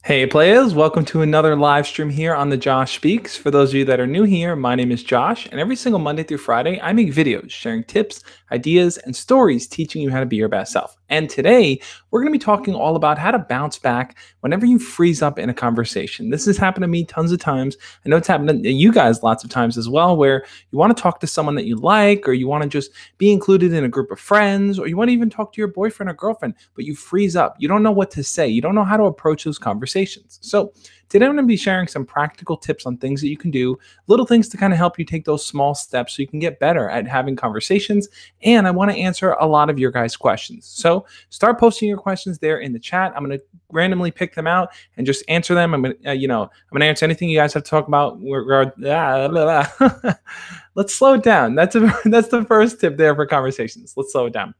Hey players, welcome to another live stream here on the Josh Speaks. For those of you that are new here, my name is Josh, and every single Monday through Friday, I make videos sharing tips, ideas, and stories teaching you how to be your best self. And today, we're going to be talking all about how to bounce back whenever you freeze up in a conversation. This has happened to me tons of times. I know it's happened to you guys lots of times as well, where you want to talk to someone that you like, or you want to just be included in a group of friends, or you want to even talk to your boyfriend or girlfriend, but you freeze up. You don't know what to say. You don't know how to approach those conversations. So today I'm going to be sharing some practical tips on things that you can do, little things to kind of help you take those small steps so you can get better at having conversations. And I want to answer a lot of your guys' questions. So start posting your questions there in the chat. I'm going to randomly pick them out and just answer them. I'm going to answer anything you guys have to talk about. Let's slow it down. That's the first tip there for conversations. Let's slow it down.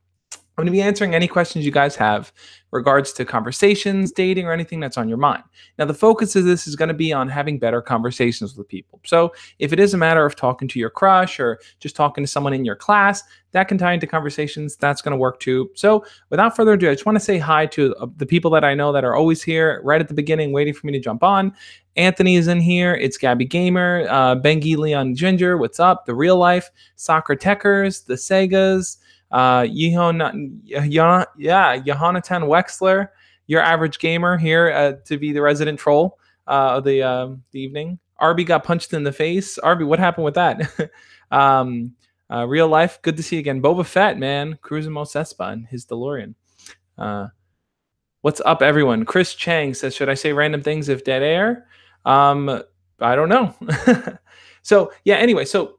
I'm going to be answering any questions you guys have regards to conversations, dating, or anything that's on your mind. Now, the focus of this is going to be on having better conversations with people. So if it is a matter of talking to your crush or just talking to someone in your class, that can tie into conversations. That's going to work too. So without further ado, I just want to say hi to the people that I know that are always here right at the beginning, waiting for me to jump on. Anthony is in here. It's Gabby Gamer, Bengi Leon Ginger. What's up? The Real Life, Soccer Techers, the Segas, Johanatan Wexler, your average gamer here to be the resident troll of the evening. Arby got punched in the face. Arby, what happened with that? Real Life, good to see you again. Boba Fett, man, cruising Mos Espa in his DeLorean. What's up, everyone? Chris Chang says, should I say random things if dead air? I don't know. So yeah, anyway, so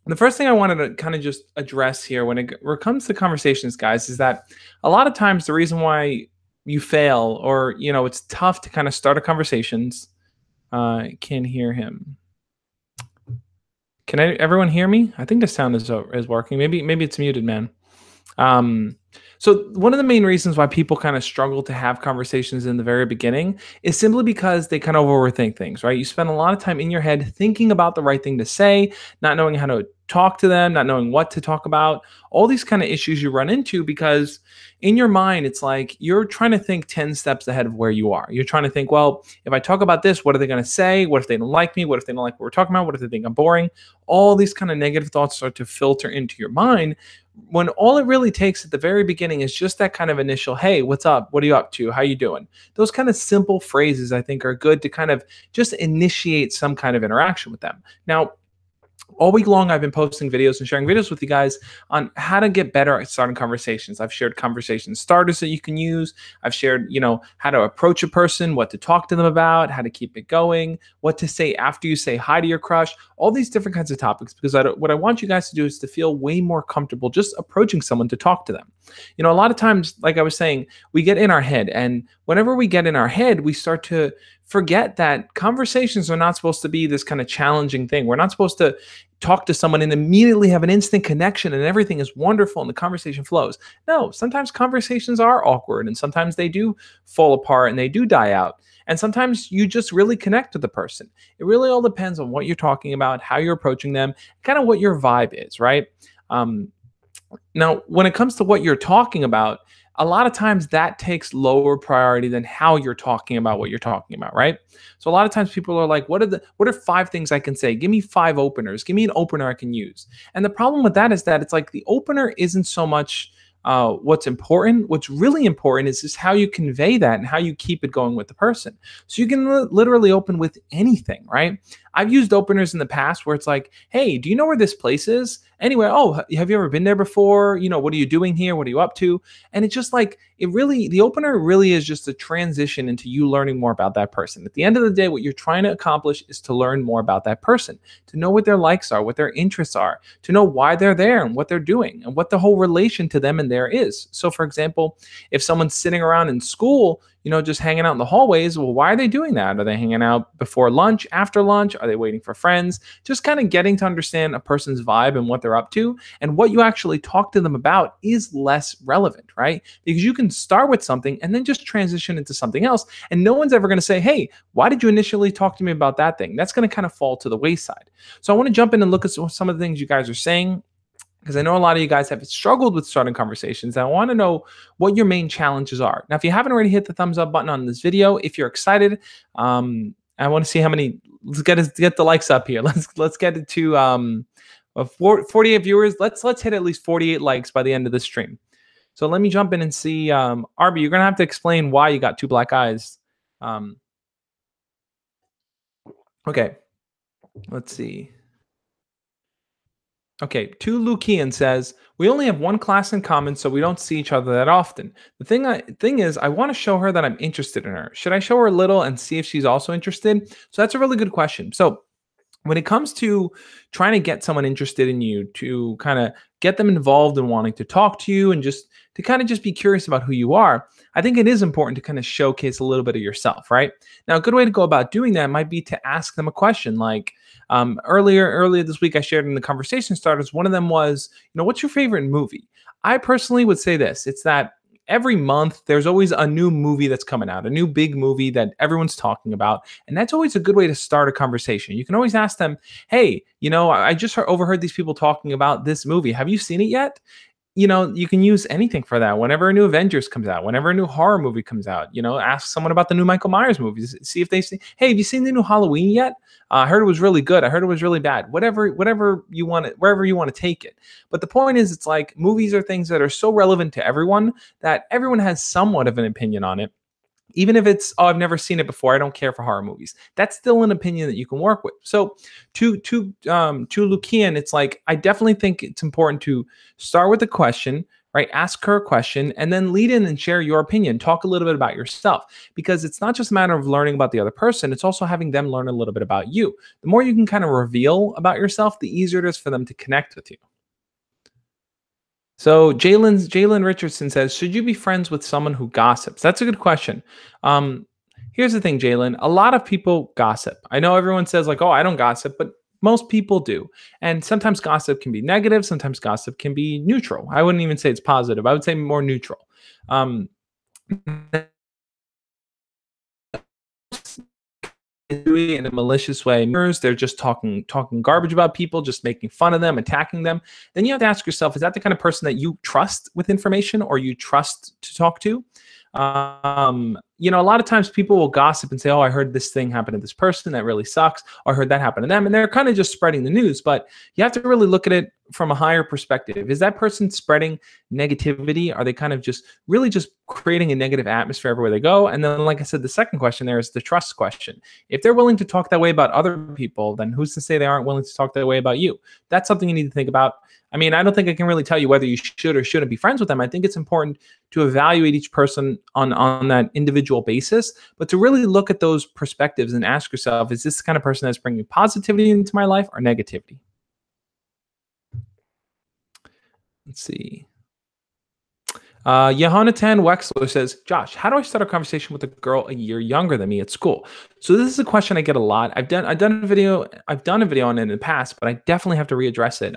the first thing I wanted to kind of just address here when it comes to conversations, guys, is that a lot of times the reason why you fail or, it's tough to kind of start a conversations. Can't hear him. Can everyone hear me? I think the sound is working. Maybe it's muted, man. So one of the main reasons why people kind of struggle to have conversations in the very beginning is simply because they kind of overthink things, right? You spend a lot of time in your head thinking about the right thing to say, not knowing how to talk to them, not knowing what to talk about, all these kind of issues you run into because in your mind, it's like you're trying to think 10 steps ahead of where you are. You're trying to think, well, if I talk about this, what are they going to say? What if they don't like me? What if they don't like what we're talking about? What if they think I'm boring? All these kind of negative thoughts start to filter into your mind when all it really takes at the very beginning is just that kind of initial, hey, what's up? What are you up to? How you doing? Those kind of simple phrases, I think, are good to kind of just initiate some kind of interaction with them. Now, all week long, I've been posting videos and sharing videos with you guys on how to get better at starting conversations. I've shared conversation starters that you can use. I've shared, how to approach a person, what to talk to them about, how to keep it going, what to say after you say hi to your crush, all these different kinds of topics. Because what I want you guys to do is to feel way more comfortable just approaching someone to talk to them. A lot of times, like I was saying, we get in our head. And whenever we get in our head, we start to forget that conversations are not supposed to be this kind of challenging thing. We're not supposed to talk to someone and immediately have an instant connection and everything is wonderful and the conversation flows. No, sometimes conversations are awkward and sometimes they do fall apart and they do die out. And sometimes you just really connect with the person. It really all depends on what you're talking about, how you're approaching them, kind of what your vibe is, right? Now, when it comes to what you're talking about, a lot of times that takes lower priority than how you're talking about what you're talking about, right? So a lot of times people are like, what are 5 things I can say? Give me 5 openers. Give me an opener I can use. And the problem with that is that it's like the opener isn't so much what's important. What's really important is just how you convey that and how you keep it going with the person. So you can literally open with anything, right? I've used openers in the past where it's like, hey, do you know where this place is? Anyway, oh, have you ever been there before? What are you doing here? What are you up to? And it's just like, the opener really is just a transition into you learning more about that person. At the end of the day, what you're trying to accomplish is to learn more about that person, to know what their likes are, what their interests are, to know why they're there and what they're doing and what the whole relation to them and there is. So for example, if someone's sitting around in school, just hanging out in the hallways. Well, why are they doing that? Are they hanging out before lunch, after lunch? Are they waiting for friends? Just kind of getting to understand a person's vibe and what they're up to. And what you actually talk to them about is less relevant, right? Because you can start with something and then just transition into something else. And no one's ever going to say, hey, why did you initially talk to me about that thing? That's going to kind of fall to the wayside. So I want to jump in and look at some of the things you guys are saying. because I know a lot of you guys have struggled with starting conversations. And I want to know what your main challenges are. Now, if you haven't already hit the thumbs up button on this video, if you're excited, I want to see how many. Let's get the likes up here. Let's get it to 48 viewers. Let's hit at least 48 likes by the end of the stream. So let me jump in and see. Arby, you're gonna have to explain why you got two black eyes. Um, okay, let's see. Okay, Tu Lukian says we only have one class in common, so we don't see each other that often. The thing is, I want to show her that I'm interested in her. Should I show her a little and see if she's also interested? So that's a really good question. So when it comes to trying to get someone interested in you, to kind of get them involved in wanting to talk to you and just to kind of just be curious about who you are, I think it is important to kind of showcase a little bit of yourself, right? Now, a good way to go about doing that might be to ask them a question like, earlier this week, I shared in the conversation starters. One of them was, what's your favorite movie? I personally would say this: it's that every month there's always a new movie that's coming out, a new big movie that everyone's talking about, and that's always a good way to start a conversation. You can always ask them, "Hey, I just overheard these people talking about this movie. Have you seen it yet?" You can use anything for that. Whenever a new Avengers comes out, whenever a new horror movie comes out, ask someone about the new Michael Myers movies. See if they say, "Hey, have you seen the new Halloween yet? I heard it was really good. I heard it was really bad." Whatever you want it, wherever you want to take it. But the point is, it's like movies are things that are so relevant to everyone that everyone has somewhat of an opinion on it. Even if it's, oh, I've never seen it before, I don't care for horror movies. That's still an opinion that you can work with. So to Lukian, it's like I definitely think it's important to start with a question, right? Ask her a question and then lead in and share your opinion. Talk a little bit about yourself, because it's not just a matter of learning about the other person, it's also having them learn a little bit about you. The more you can kind of reveal about yourself, the easier it is for them to connect with you. So Jalen Richardson says, should you be friends with someone who gossips? That's a good question. Um, Here's the thing, Jalen. A lot of people gossip. I know everyone says like, "Oh, I don't gossip," but most people do. And sometimes gossip can be negative. Sometimes gossip can be neutral. I wouldn't even say it's positive. I would say more neutral. Um, doing it in a malicious way. They're just talking garbage about people, just making fun of them, attacking them. Then you have to ask yourself: is that the kind of person that you trust with information, or you trust to talk to? A lot of times people will gossip and say, "Oh, I heard this thing happen to this person that really sucks," or "I heard that happen to them," and they're kind of just spreading the news. But you have to really look at it from a higher perspective. Is that person spreading negativity? Are they kind of just really just creating a negative atmosphere everywhere they go? And then, like I said, the second question there is the trust question. If they're willing to talk that way about other people, then who's to say they aren't willing to talk that way about you? That's something you need to think about. I mean, I don't think I can really tell you whether you should or shouldn't be friends with them. I think it's important to evaluate each person on that individual basis, but to really look at those perspectives and ask yourself, is this the kind of person that's bringing positivity into my life or negativity? Let's see. Johanatan Wexler says, Josh, how do I start a conversation with a girl a year younger than me at school? So this is a question I get a lot. I've done a video on it in the past, but I definitely have to readdress it.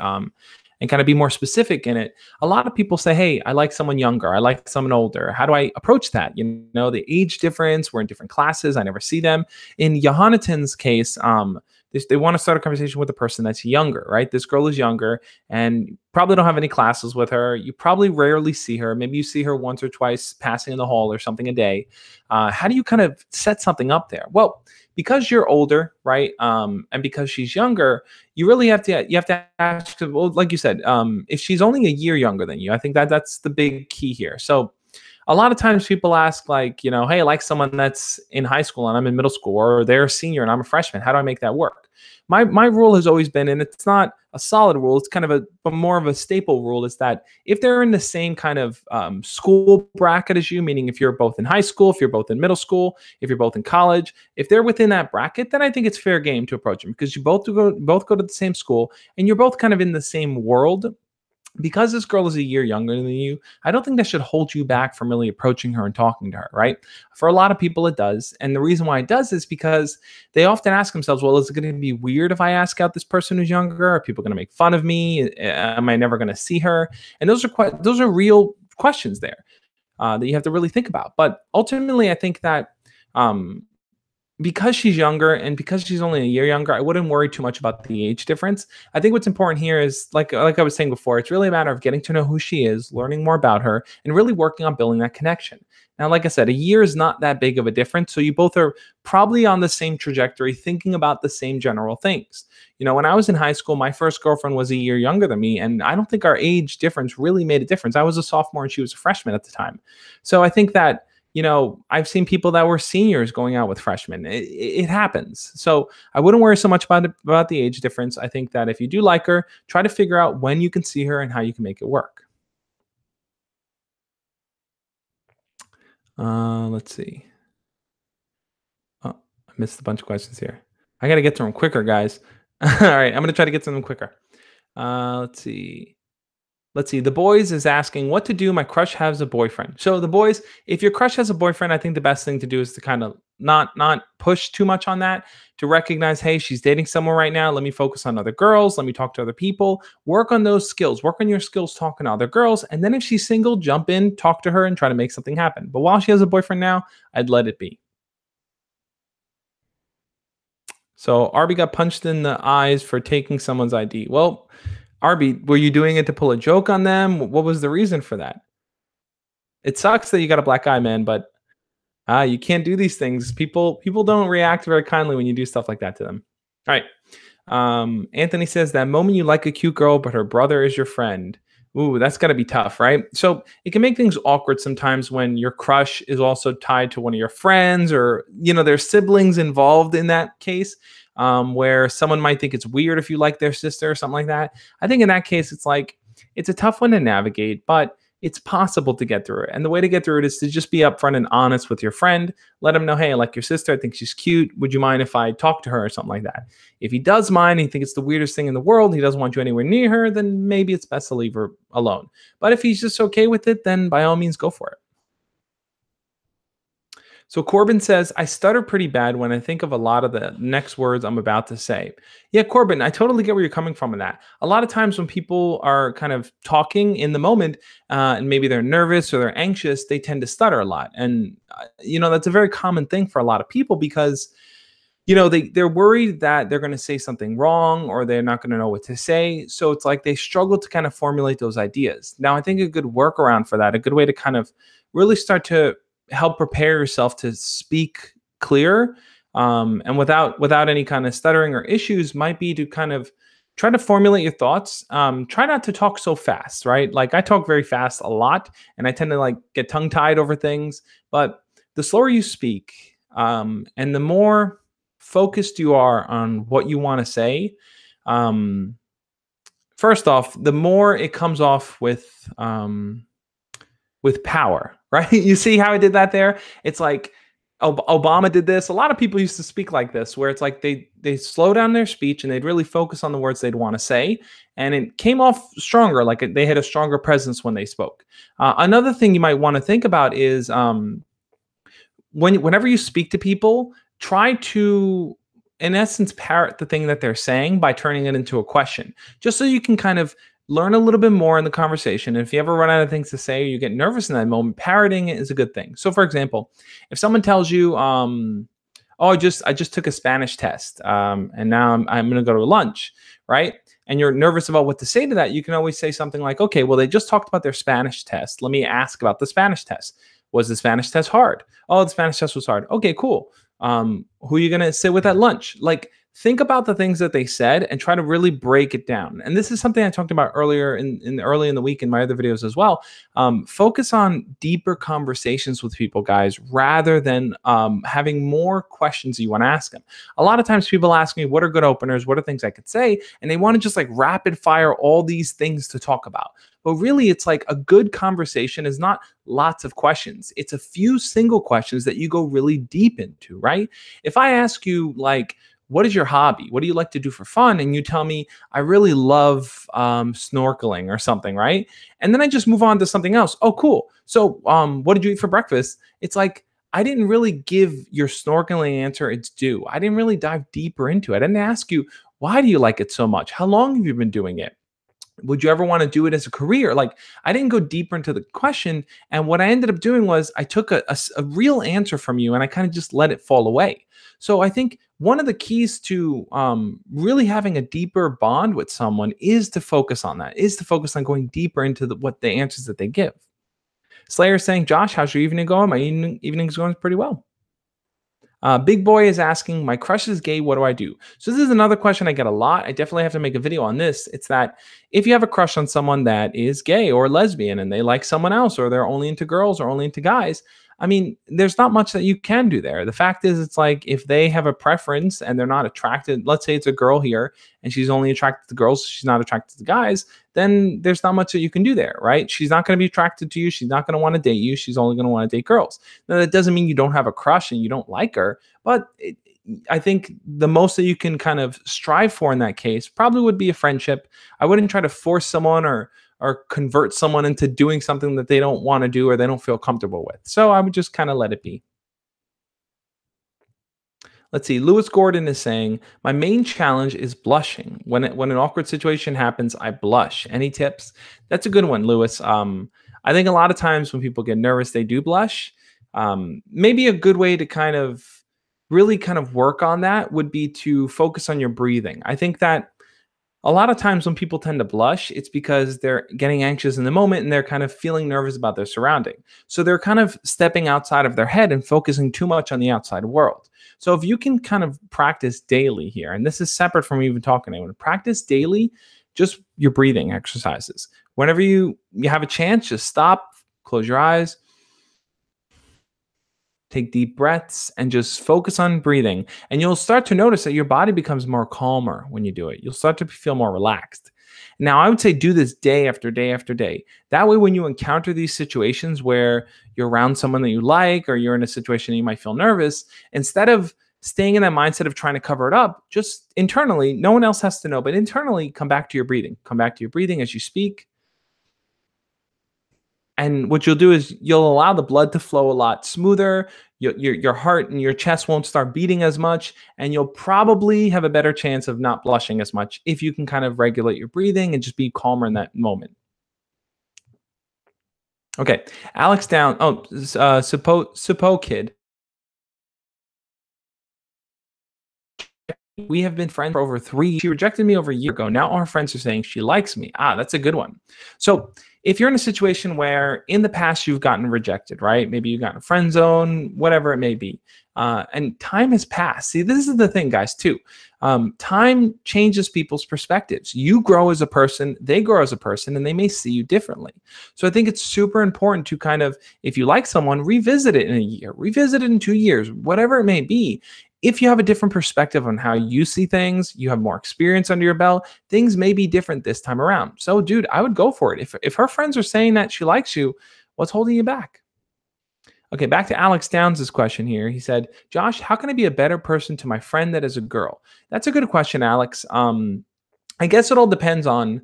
And kind of be more specific in it. A lot of people say, hey, I like someone younger. I like someone older. How do I approach that? The age difference, we're in different classes. I never see them. In Johanatan's case, they want to start a conversation with a person that's younger, right? This girl is younger and probably don't have any classes with her. You probably rarely see her. Maybe you see her once or twice passing in the hall or something a day. How do you kind of set something up there? Well, because you're older, right? And because she's younger, you really have to ask, well, like you said, if she's only a year younger than you, I think that's the big key here. So a lot of times people ask like, hey, I like someone that's in high school and I'm in middle school, or they're a senior and I'm a freshman. How do I make that work? My rule has always been, and it's not a solid rule, it's kind of but more of a staple rule, is that if they're in the same kind of school bracket as you, meaning if you're both in high school, if you're both in middle school, if you're both in college, if they're within that bracket, then I think it's fair game to approach them, because you both go to the same school and you're both kind of in the same world. Because this girl is a year younger than you, I don't think that should hold you back from really approaching her and talking to her, right? For a lot of people, it does. And the reason why it does is because they often ask themselves, well, is it going to be weird if I ask out this person who's younger? Are people going to make fun of me? Am I never going to see her? And those are real questions there that you have to really think about. But ultimately, I think that because she's younger and because she's only a year younger, I wouldn't worry too much about the age difference. I think what's important here is like I was saying before, it's really a matter of getting to know who she is, learning more about her, and really working on building that connection. Now, like I said, a year is not that big of a difference, so you both are probably on the same trajectory, thinking about the same general things. When I was in high school, my first girlfriend was a year younger than me, and I don't think our age difference really made a difference. I was a sophomore and she was a freshman at the time. So I think that I've seen people that were seniors going out with freshmen. It happens. So I wouldn't worry so much about the age difference. I think that if you do like her, try to figure out when you can see her and how you can make it work. Let's see. Oh, I missed a bunch of questions here. I got to get to them quicker, guys. All right, I'm going to try to get to them quicker. Let's see. Let's see. The boys is asking what to do. My crush has a boyfriend. So the boys, if your crush has a boyfriend, I think the best thing to do is to kind of not push too much on that. To recognize, hey, she's dating someone right now. Let me focus on other girls. Let me talk to other people. Work on those skills. Work on your skills talking to other girls. And then if she's single, jump in, talk to her, and try to make something happen. But while she has a boyfriend now, I'd let it be. So Arby got punched in the eyes for taking someone's ID. Well, Arby, were you doing it to pull a joke on them? What was the reason for that? It sucks that you got a black eye, man, but you can't do these things. People don't react very kindly when you do stuff like that to them. All right. Anthony says that moment you like a cute girl, but her brother is your friend. Ooh, that's got to be tough, right? So it can make things awkward sometimes when your crush is also tied to one of your friends, or there's siblings involved in that case, where someone might think it's weird if you like their sister or something like that. I think in that case, it's a tough one to navigate, but it's possible to get through it. And the way to get through it is to just be upfront and honest with your friend. Let him know, hey, I like your sister. I think she's cute. Would you mind if I talk to her or something like that? If he does mind, he thinks it's the weirdest thing in the world, he doesn't want you anywhere near her, then maybe it's best to leave her alone. But if he's just okay with it, then by all means, go for it. So Corbin says, I stutter pretty bad when I think of a lot of the next words I'm about to say. Yeah, Corbin, I totally get where you're coming from in that. A lot of times when people are kind of talking in the moment, and maybe they're nervous or they're anxious, they tend to stutter a lot. And, that's a very common thing for a lot of people because they're worried that they're going to say something wrong or they're not going to know what to say. So it's like they struggle to kind of formulate those ideas. Now, I think a good workaround for that, a good way to kind of really start to help prepare yourself to speak clear, and without any kind of stuttering or issues, might be to kind of try to formulate your thoughts. Try not to talk so fast, right? Like I talk very fast a lot and I tend to like get tongue tied over things, but the slower you speak, and the more focused you are on what you want to say, first off, the more it comes off with power, right? You see how I did that there? It's like Obama did this. A lot of people used to speak like this, where it's like they slow down their speech and they'd really focus on the words they'd want to say, and it came off stronger. Like they had a stronger presence when they spoke. Another thing you might want to think about is whenever you speak to people, try to, in essence, parrot the thing that they're saying by turning it into a question, just so you can kind of learn a little bit more in the conversation. And if you ever run out of things to say or you get nervous in that moment, parroting it is a good thing. So, for example, if someone tells you, "Oh, I just took a Spanish test, and now I'm going to go to lunch," right? And you're nervous about what to say to that, you can always say something like, "Okay, well, they just talked about their Spanish test. Let me ask about the Spanish test. Was the Spanish test hard? Oh, the Spanish test was hard. Okay, cool. Who are you going to sit with at lunch?" Like, think about the things that they said and try to really break it down. And this is something I talked about earlier early in the week in my other videos as well. Focus on deeper conversations with people, guys, rather than having more questions you want to ask them. A lot of times people ask me, what are good openers? What are things I could say? And they want to just like rapid fire all these things to talk about. But really, it's like a good conversation is not lots of questions. It's a few single questions that you go really deep into, right? If I ask you, like, what is your hobby? What do you like to do for fun? And you tell me, I really love snorkeling or something, right? And then I just move on to something else. Oh, cool. So what did you eat for breakfast? It's like, I didn't really give your snorkeling answer its due. I didn't really dive deeper into it. I didn't ask you, why do you like it so much? How long have you been doing it? Would you ever want to do it as a career? Like, I didn't go deeper into the question. And what I ended up doing was I took a real answer from you and I kind of just let it fall away. So I think one of the keys to really having a deeper bond with someone is to focus on that, is to focus on going deeper into what the answers that they give. Slayer saying, Josh, how's your evening going? My evening's going pretty well. Big Boy is asking, my crush is gay. What do I do? So this is another question I get a lot. I definitely have to make a video on this. It's that if you have a crush on someone that is gay or lesbian and they like someone else, or they're only into girls or only into guys, I mean, there's not much that you can do there. The fact is, it's like if they have a preference and they're not attracted, let's say it's a girl here and she's only attracted to girls, she's not attracted to guys, then there's not much that you can do there, right? She's not going to be attracted to you. She's not going to want to date you. She's only going to want to date girls. Now, that doesn't mean you don't have a crush and you don't like her, but I think the most that you can kind of strive for in that case probably would be a friendship. I wouldn't try to force someone or convert someone into doing something that they don't want to do or they don't feel comfortable with. So I would just kind of let it be. Let's see. Lewis Gordon is saying, my main challenge is blushing. When an awkward situation happens, I blush. Any tips? That's a good one, Lewis. I think a lot of times when people get nervous, they do blush. Maybe a good way to kind of really kind of work on that would be to focus on your breathing. I think that a lot of times when people tend to blush, it's because they're getting anxious in the moment and they're kind of feeling nervous about their surrounding. So they're kind of stepping outside of their head and focusing too much on the outside world. So if you can kind of practice daily here, and this is separate from even talking to anyone, practice daily just your breathing exercises. Whenever you have a chance, just stop, close your eyes, take deep breaths, and just focus on breathing. And you'll start to notice that your body becomes more calmer when you do it. You'll start to feel more relaxed. Now, I would say do this day after day after day. That way, when you encounter these situations where you're around someone that you like, or you're in a situation that you might feel nervous, instead of staying in that mindset of trying to cover it up, just internally, no one else has to know, but internally, come back to your breathing. Come back to your breathing as you speak. And what you'll do is you'll allow the blood to flow a lot smoother. Your heart and your chest won't start beating as much, and you'll probably have a better chance of not blushing as much if you can kind of regulate your breathing and just be calmer in that moment. Okay, Alex down. Oh, Suppo kid. We have been friends for over 3 years. She rejected me over a year ago. Now our friends are saying she likes me. That's a good one. So if you're in a situation where in the past you've gotten rejected, right? Maybe you've gotten a friend zone, whatever it may be, and time has passed. See, this is the thing, guys, too. Time changes people's perspectives. You grow as a person, they grow as a person, and they may see you differently. So I think it's super important to kind of, if you like someone, revisit it in a year, revisit it in 2 years, whatever it may be. If you have a different perspective on how you see things, you have more experience under your belt, things may be different this time around. So, dude, I would go for it. If her friends are saying that she likes you, what's holding you back? Okay, back to Alex Downs' question here. He said, Josh, how can I be a better person to my friend that is a girl? That's a good question, Alex. I guess it all depends on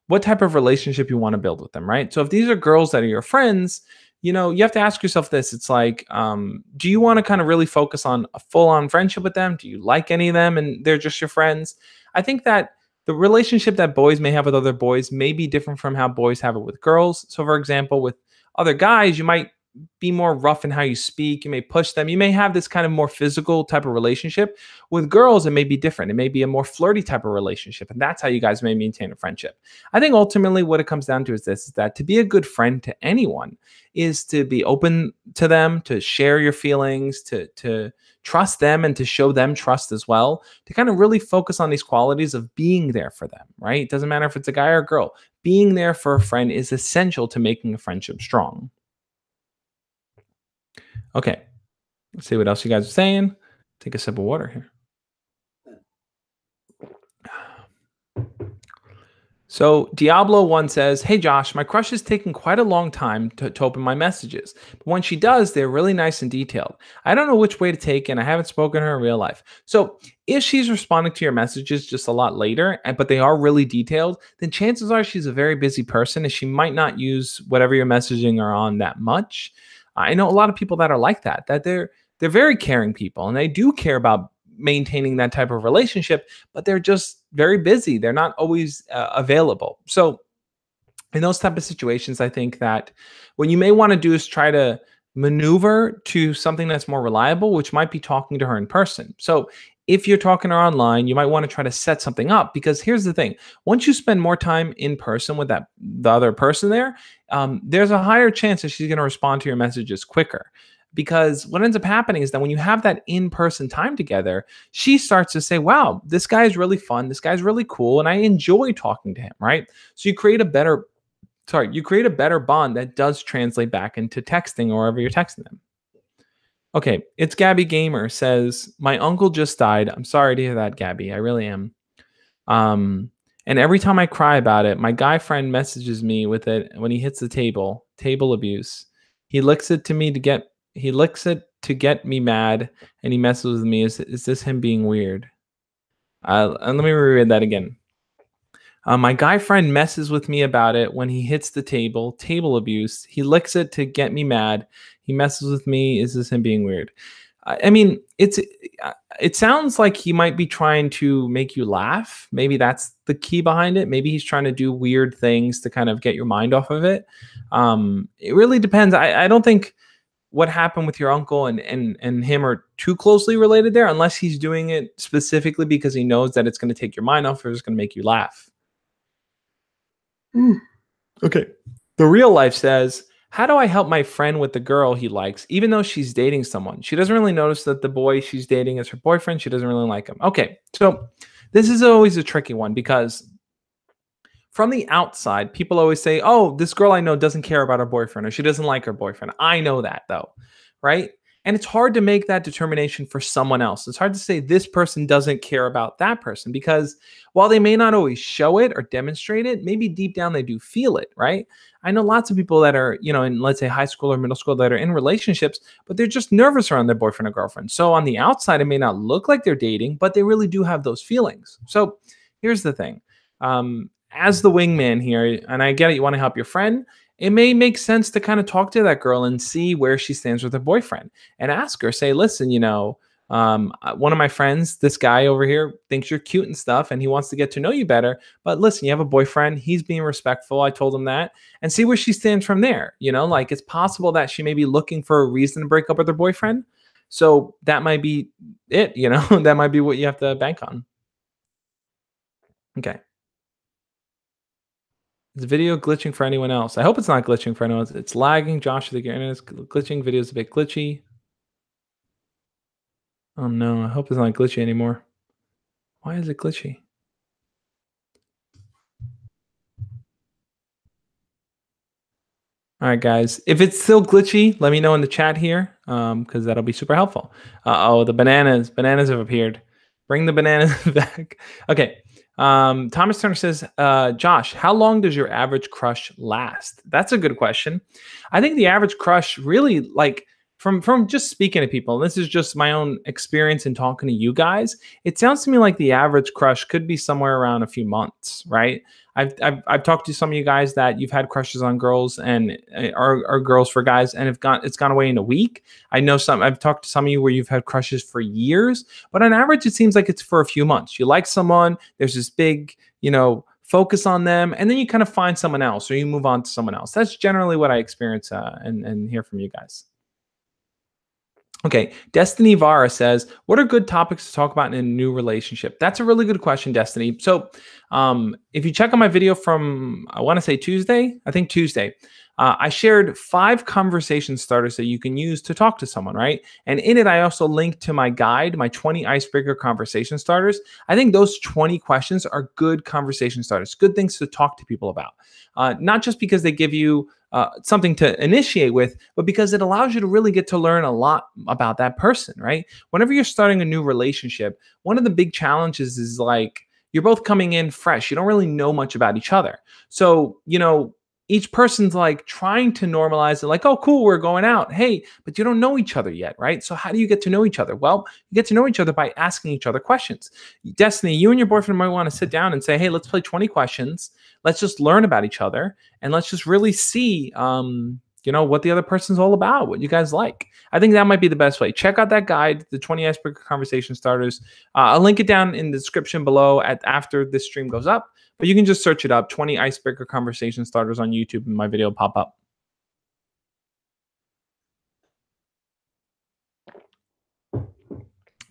what type of relationship you want to build with them, right? So if these are girls that are your friends, you have to ask yourself this. It's like, do you want to kind of really focus on a full-on friendship with them? Do you like any of them and they're just your friends? I think that the relationship that boys may have with other boys may be different from how boys have it with girls. So for example, with other guys, you might be more rough in how you speak. You may push them. You may have this kind of more physical type of relationship. With girls, it may be different. It may be a more flirty type of relationship. And that's how you guys may maintain a friendship. I think ultimately what it comes down to is this, is that to be a good friend to anyone is to be open to them, to share your feelings, to trust them and to show them trust as well, to kind of really focus on these qualities of being there for them, right? It doesn't matter if it's a guy or a girl. Being there for a friend is essential to making a friendship strong. Okay, let's see what else you guys are saying. Take a sip of water here. So Diablo1 says, hey Josh, my crush is taking quite a long time to open my messages. But when she does, they're really nice and detailed. I don't know which way to take, and I haven't spoken to her in real life. So if she's responding to your messages just a lot later, but they are really detailed, then chances are she's a very busy person and she might not use whatever you're messaging her on that much. I know a lot of people that are like that they're very caring people and they do care about maintaining that type of relationship, but they're just very busy. They're not always available. So In those type of situations, I think that what you may want to do is try to maneuver to something that's more reliable, which might be talking to her in person. So if you're talking to her online, you might want to try to set something up, because here's the thing: once you spend more time in person with that the other person there, there's a higher chance that she's going to respond to your messages quicker. Because what ends up happening is that when you have that in-person time together, she starts to say, wow, this guy's really fun, this guy's really cool, and I enjoy talking to him, right? So you create a better bond that does translate back into texting or wherever you're texting them. Okay, it's Gabby Gamer says, my uncle just died. I'm sorry to hear that, Gabby. I really am. Um, and every time I cry about it, my guy friend messages me with it when he hits the table abuse. He licks it to me to get he licks it to get me mad, and he messes with me. Is this him being weird? And let me reread that again. My guy friend messes with me about it when he hits the table abuse. He licks it to get me mad. He messes with me. Is this him being weird? I mean, it sounds like he might be trying to make you laugh. Maybe that's the key behind it. Maybe he's trying to do weird things to kind of get your mind off of it. It really depends. I don't think what happened with your uncle and him are too closely related there, unless he's doing it specifically because he knows that it's going to take your mind off or it's going to make you laugh. Okay. The real life says, how do I help my friend with the girl he likes, even though she's dating someone? She doesn't really notice that the boy she's dating is her boyfriend. She doesn't really like him. Okay. So this is always a tricky one, because from the outside, people always say, oh, this girl I know doesn't care about her boyfriend, or she doesn't like her boyfriend. I know that, though. Right. And it's hard to make that determination for someone else. It's hard to say this person doesn't care about that person, because while they may not always show it or demonstrate it, maybe deep down they do feel it, right? I know lots of people that are, in, let's say, high school or middle school, that are in relationships, but they're just nervous around their boyfriend or girlfriend. So on the outside, it may not look like they're dating, but they really do have those feelings. So here's the thing. As the wingman here, and I get it, you want to help your friend, it may make sense to kind of talk to that girl and see where she stands with her boyfriend, and ask her, say, listen, one of my friends, this guy over here, thinks you're cute and stuff, and he wants to get to know you better. But listen, you have a boyfriend. He's being respectful. I told him that, and see where she stands from there. Like, it's possible that she may be looking for a reason to break up with her boyfriend. So that might be it, that might be what you have to bank on. Okay. Is the video glitching for anyone else? I hope it's not glitching for anyone else. It's lagging. Josh, the internet is glitching. Video's a bit glitchy. Oh no, I hope it's not glitchy anymore. Why is it glitchy? All right, guys. If it's still glitchy, let me know in the chat here, because that'll be super helpful. Oh, the bananas have appeared. Bring the bananas back. Okay. Thomas Turner says, Josh, how long does your average crush last? That's a good question. I think the average crush really, like, from just speaking to people, and this is just my own experience in talking to you guys, it sounds to me like the average crush could be somewhere around a few months, right? I've talked to some of you guys that you've had crushes on girls and are girls for guys, and it's gone away in a week. I know I've talked to some of you where you've had crushes for years, but on average, it seems like it's for a few months. You like someone, there's this big, focus on them, and then you kind of find someone else, or you move on to someone else. That's generally what I experience and hear from you guys. Okay, Destiny Vara says, what are good topics to talk about in a new relationship? That's a really good question, Destiny. So if you check on my video from, I want to say Tuesday, I shared 5 conversation starters that you can use to talk to someone, right? And in it, I also linked to my guide, my 20 icebreaker conversation starters. I think those 20 questions are good conversation starters, good things to talk to people about. Not just because they give you something to initiate with, but because it allows you to really get to learn a lot about that person, right? Whenever you're starting a new relationship, one of the big challenges is, like, you're both coming in fresh. You don't really know much about each other. So, each person's like trying to normalize it, like, oh, cool, we're going out. Hey, but you don't know each other yet, right? So how do you get to know each other? Well, you get to know each other by asking each other questions. Destiny, you and your boyfriend might want to sit down and say, hey, let's play 20 questions. Let's just learn about each other, and let's just really see, what the other person's all about, what you guys like. I think that might be the best way. Check out that guide, the 20 icebreaker conversation starters. I'll link it down in the description below after this stream goes up, but you can just search it up, 20 icebreaker conversation starters on YouTube, and my video will pop up.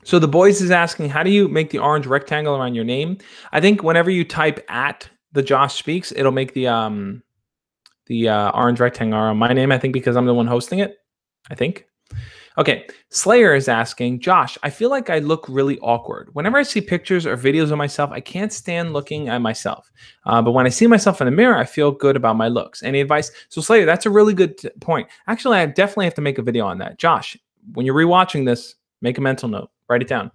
So the boys is asking, how do you make the orange rectangle around your name? I think whenever you type at the Josh Speaks, it'll make the orange rectangle around my name, I think, because I'm the one hosting it, I think. Okay, Slayer is asking, Josh, I feel like I look really awkward. Whenever I see pictures or videos of myself, I can't stand looking at myself. But when I see myself in the mirror, I feel good about my looks. Any advice? So Slayer, that's a really good point. Actually, I definitely have to make a video on that. Josh, when you're rewatching this, make a mental note, write it down.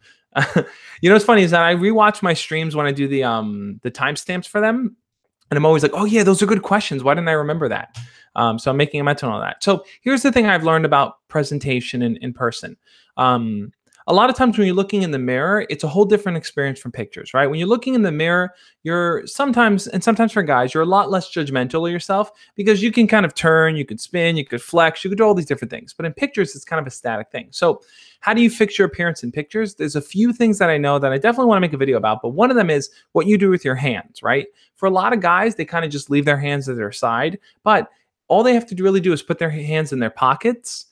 What's funny is that I rewatch my streams when I do the timestamps for them. And I'm always like, oh yeah, those are good questions. Why didn't I remember that? So I'm making a mental on that. So here's the thing I've learned about presentation in person. A lot of times when you're looking in the mirror, it's a whole different experience from pictures, right? When you're looking in the mirror, you're sometimes for guys, you're a lot less judgmental of yourself because you can kind of turn, you could spin, you could flex, you could do all these different things. But in pictures, it's kind of a static thing. So how do you fix your appearance in pictures? There's a few things that I know that I definitely want to make a video about, but one of them is what you do with your hands, right? For a lot of guys, they kind of just leave their hands at their side, but all they have to really do is put their hands in their pockets,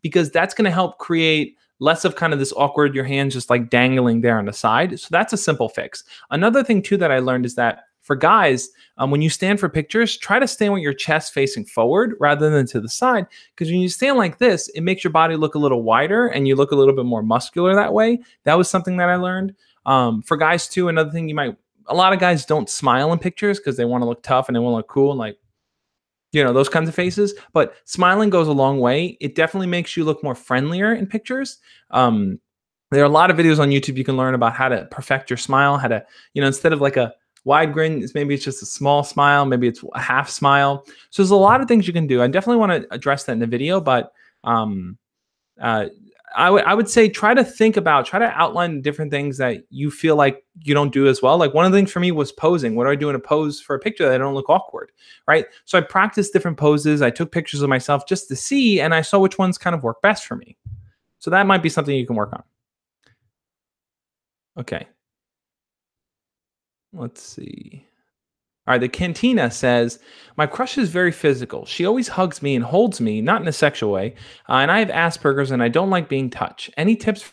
because that's going to help create less of kind of this awkward, your hands just like dangling there on the side. So that's a simple fix. Another thing too that I learned is that for guys, when you stand for pictures, try to stand with your chest facing forward rather than to the side. Because when you stand like this, it makes your body look a little wider and you look a little bit more muscular that way. That was something that I learned. For guys too, another thing a lot of guys don't smile in pictures because they want to look tough and they want to look cool and like, those kinds of faces, but smiling goes a long way. It definitely makes you look more friendlier in pictures. There are a lot of videos on YouTube you can learn about how to perfect your smile, how to, instead of like a wide grin, maybe it's just a small smile, maybe it's a half smile. So there's a lot of things you can do. I definitely want to address that in the video, but I would say try to outline different things that you feel like you don't do as well. Like one of the things for me was posing. What do I do in a pose for a picture that I don't look awkward, right? So I practiced different poses. I took pictures of myself just to see, and I saw which ones kind of work best for me. So that might be something you can work on. Okay. Let's see. All right, the Cantina says, my crush is very physical. She always hugs me and holds me, not in a sexual way. And I have Asperger's and I don't like being touched. Any tips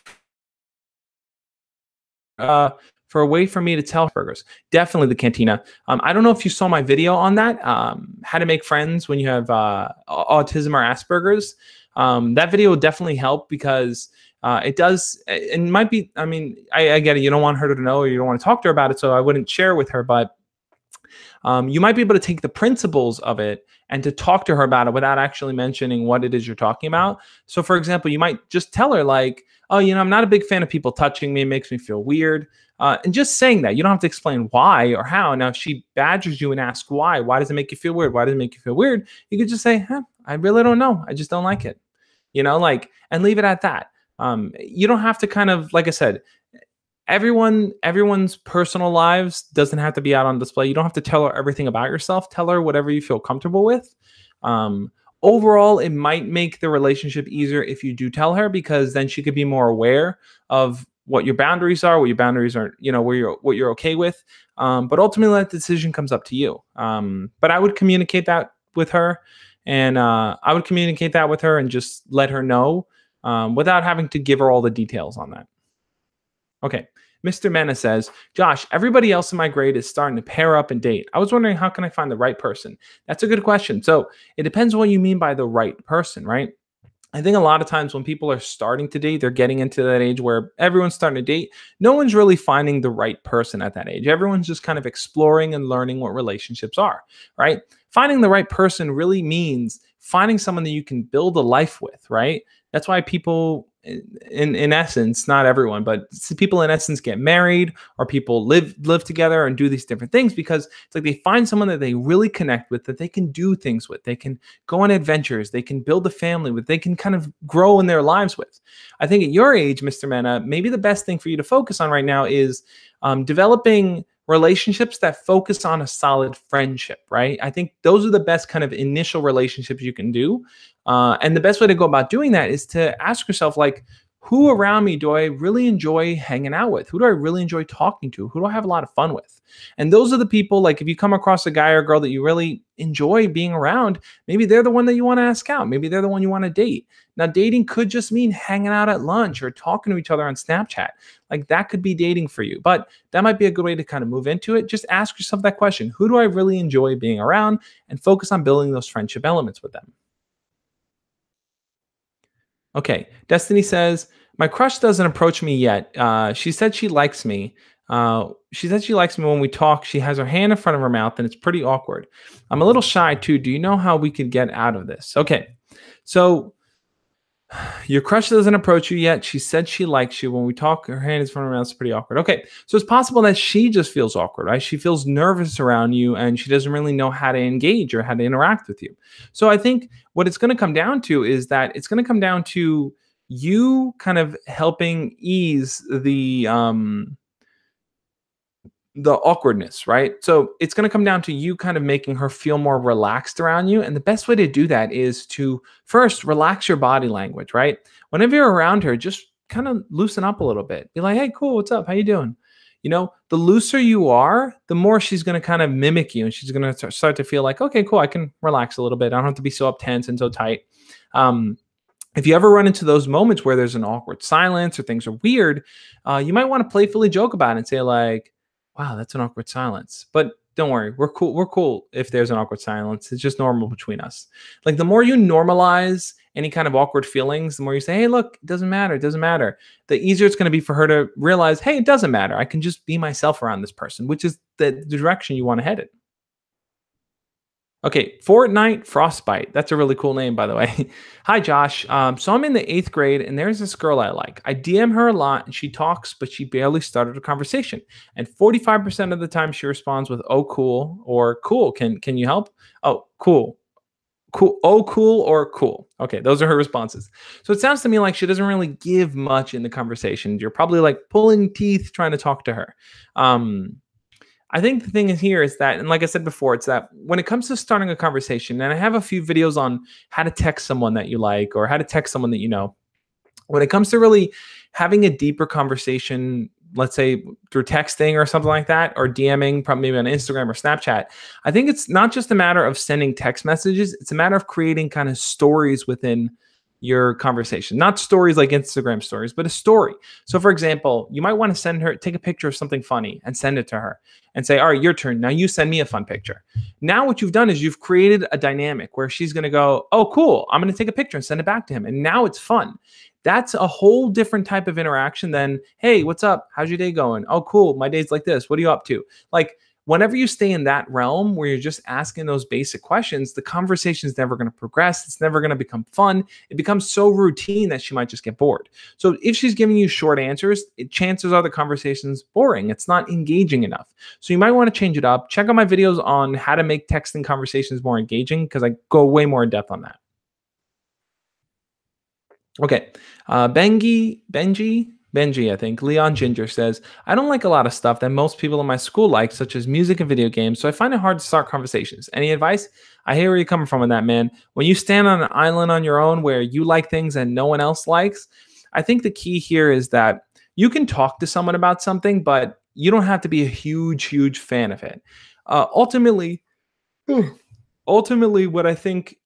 for a way for me to tell Asperger's? Definitely the Cantina. I don't know if you saw my video on that, how to make friends when you have autism or Asperger's. That video will definitely help because it does, it might be, I get it. You don't want her to know or you don't want to talk to her about it, so I wouldn't share with her, but you might be able to take the principles of it and to talk to her about it without actually mentioning what it is you're talking about. So for example, you might just tell her like, oh, I'm not a big fan of people touching me. It makes me feel weird. And just saying that, you don't have to explain why or how. Now, if she badgers you and asks why does it make you feel weird? Why does it make you feel weird? You could just say, I really don't know. I just don't like it, and leave it at that. You don't have to kind of, like I said, everyone's personal lives doesn't have to be out on display. You don't have to tell her everything about yourself. Tell her whatever you feel comfortable with. Overall, it might make the relationship easier if you do tell her, because then she could be more aware of what your boundaries are, what you're okay with. But ultimately, that decision comes up to you. But I would communicate that with her, and just let her know without having to give her all the details on that. Okay. Mr. Mena says, Josh, everybody else in my grade is starting to pair up and date. I was wondering, how can I find the right person? That's a good question. So it depends what you mean by the right person, right? I think a lot of times when people are starting to date, they're getting into that age where everyone's starting to date. No one's really finding the right person at that age. Everyone's just kind of exploring and learning what relationships are, right? Finding the right person really means finding someone that you can build a life with, right? That's why people, in essence, not everyone, but people in essence get married, or people live together and do these different things, because it's like they find someone that they really connect with, that they can do things with, they can go on adventures, they can build a family with, they can kind of grow in their lives with. I think at your age, Mr. Mena, maybe the best thing for you to focus on right now is developing relationships that focus on a solid friendship, right? I think those are the best kind of initial relationships you can do. And the best way to go about doing that is to ask yourself, like, who around me do I really enjoy hanging out with? Who do I really enjoy talking to? Who do I have a lot of fun with? And those are the people, like, if you come across a guy or girl that you really enjoy being around, maybe they're the one that you want to ask out. Maybe they're the one you want to date. Now, dating could just mean hanging out at lunch or talking to each other on Snapchat. Like, that could be dating for you. But that might be a good way to kind of move into it. Just ask yourself that question: who do I really enjoy being around? And focus on building those friendship elements with them. Okay. Destiny says, my crush doesn't approach me yet. She said she likes me. She said she likes me when we talk. She has her hand in front of her mouth and it's pretty awkward. I'm a little shy too. Do you know how we could get out of this? Okay. So your crush doesn't approach you yet. She said she likes you. When we talk, her hand is in front of her mouth. It's pretty awkward. Okay. So it's possible that she just feels awkward, right? She feels nervous around you and she doesn't really know how to engage or how to interact with you. So I think what it's going to come down to is that it's going to come down to you kind of helping ease the awkwardness, right? So it's going to come down to you kind of making her feel more relaxed around you. And the best way to do that is to first relax your body language, right? Whenever you're around her, just kind of loosen up a little bit. Be like, hey, cool, what's up? How you doing? The looser you are, the more she's going to kind of mimic you and she's going to start to feel like, okay, cool, I can relax a little bit. I don't have to be so up tense and so tight. If you ever run into those moments where there's an awkward silence or things are weird, you might want to playfully joke about it and say like, wow, that's an awkward silence. But don't worry, we're cool. We're cool if there's an awkward silence. It's just normal between us. Like the more you normalize any kind of awkward feelings, the more you say, hey, look, it doesn't matter. It doesn't matter. The easier it's going to be for her to realize, hey, it doesn't matter. I can just be myself around this person, which is the direction you want to head in. Okay, Fortnite Frostbite. That's a really cool name, by the way. Hi, Josh. So I'm in the 8th grade, and there's this girl I like. I DM her a lot, and she talks, but she barely started a conversation. And 45% of the time, she responds with "Oh, cool" or "Cool. Can you help?" Oh, cool, cool. Oh, cool or cool. Okay, those are her responses. So it sounds to me like she doesn't really give much in the conversation. You're probably like pulling teeth trying to talk to her. I think the thing is here is that, and like I said before, it's that when it comes to starting a conversation, and I have a few videos on how to text someone that you like or how to text someone that you know, when it comes to really having a deeper conversation, let's say through texting or something like that, or DMing, probably maybe on Instagram or Snapchat, I think it's not just a matter of sending text messages, it's a matter of creating kind of stories within your conversation, not stories like Instagram stories, but a story. So for example, you might want to take a picture of something funny and send it to her and say, all right, your turn. Now you send me a fun picture. Now what you've done is you've created a dynamic where she's going to go, oh, cool, I'm going to take a picture and send it back to him. And now it's fun. That's a whole different type of interaction than, hey, what's up? How's your day going? Oh, cool. My day's like this. What are you up to? Like, whenever you stay in that realm where you're just asking those basic questions, the conversation is never going to progress. It's never going to become fun. It becomes so routine that she might just get bored. So if she's giving you short answers, chances are the conversation's boring. It's not engaging enough. So you might want to change it up. Check out my videos on how to make texting conversations more engaging because I go way more in depth on that. Okay. Benji, I think, Leon Ginger says, I don't like a lot of stuff that most people in my school like, such as music and video games, so I find it hard to start conversations. Any advice? I hear where you're coming from on that, man. When you stand on an island on your own where you like things and no one else likes, I think the key here is that you can talk to someone about something, but you don't have to be a huge fan of it. Ultimately, what I think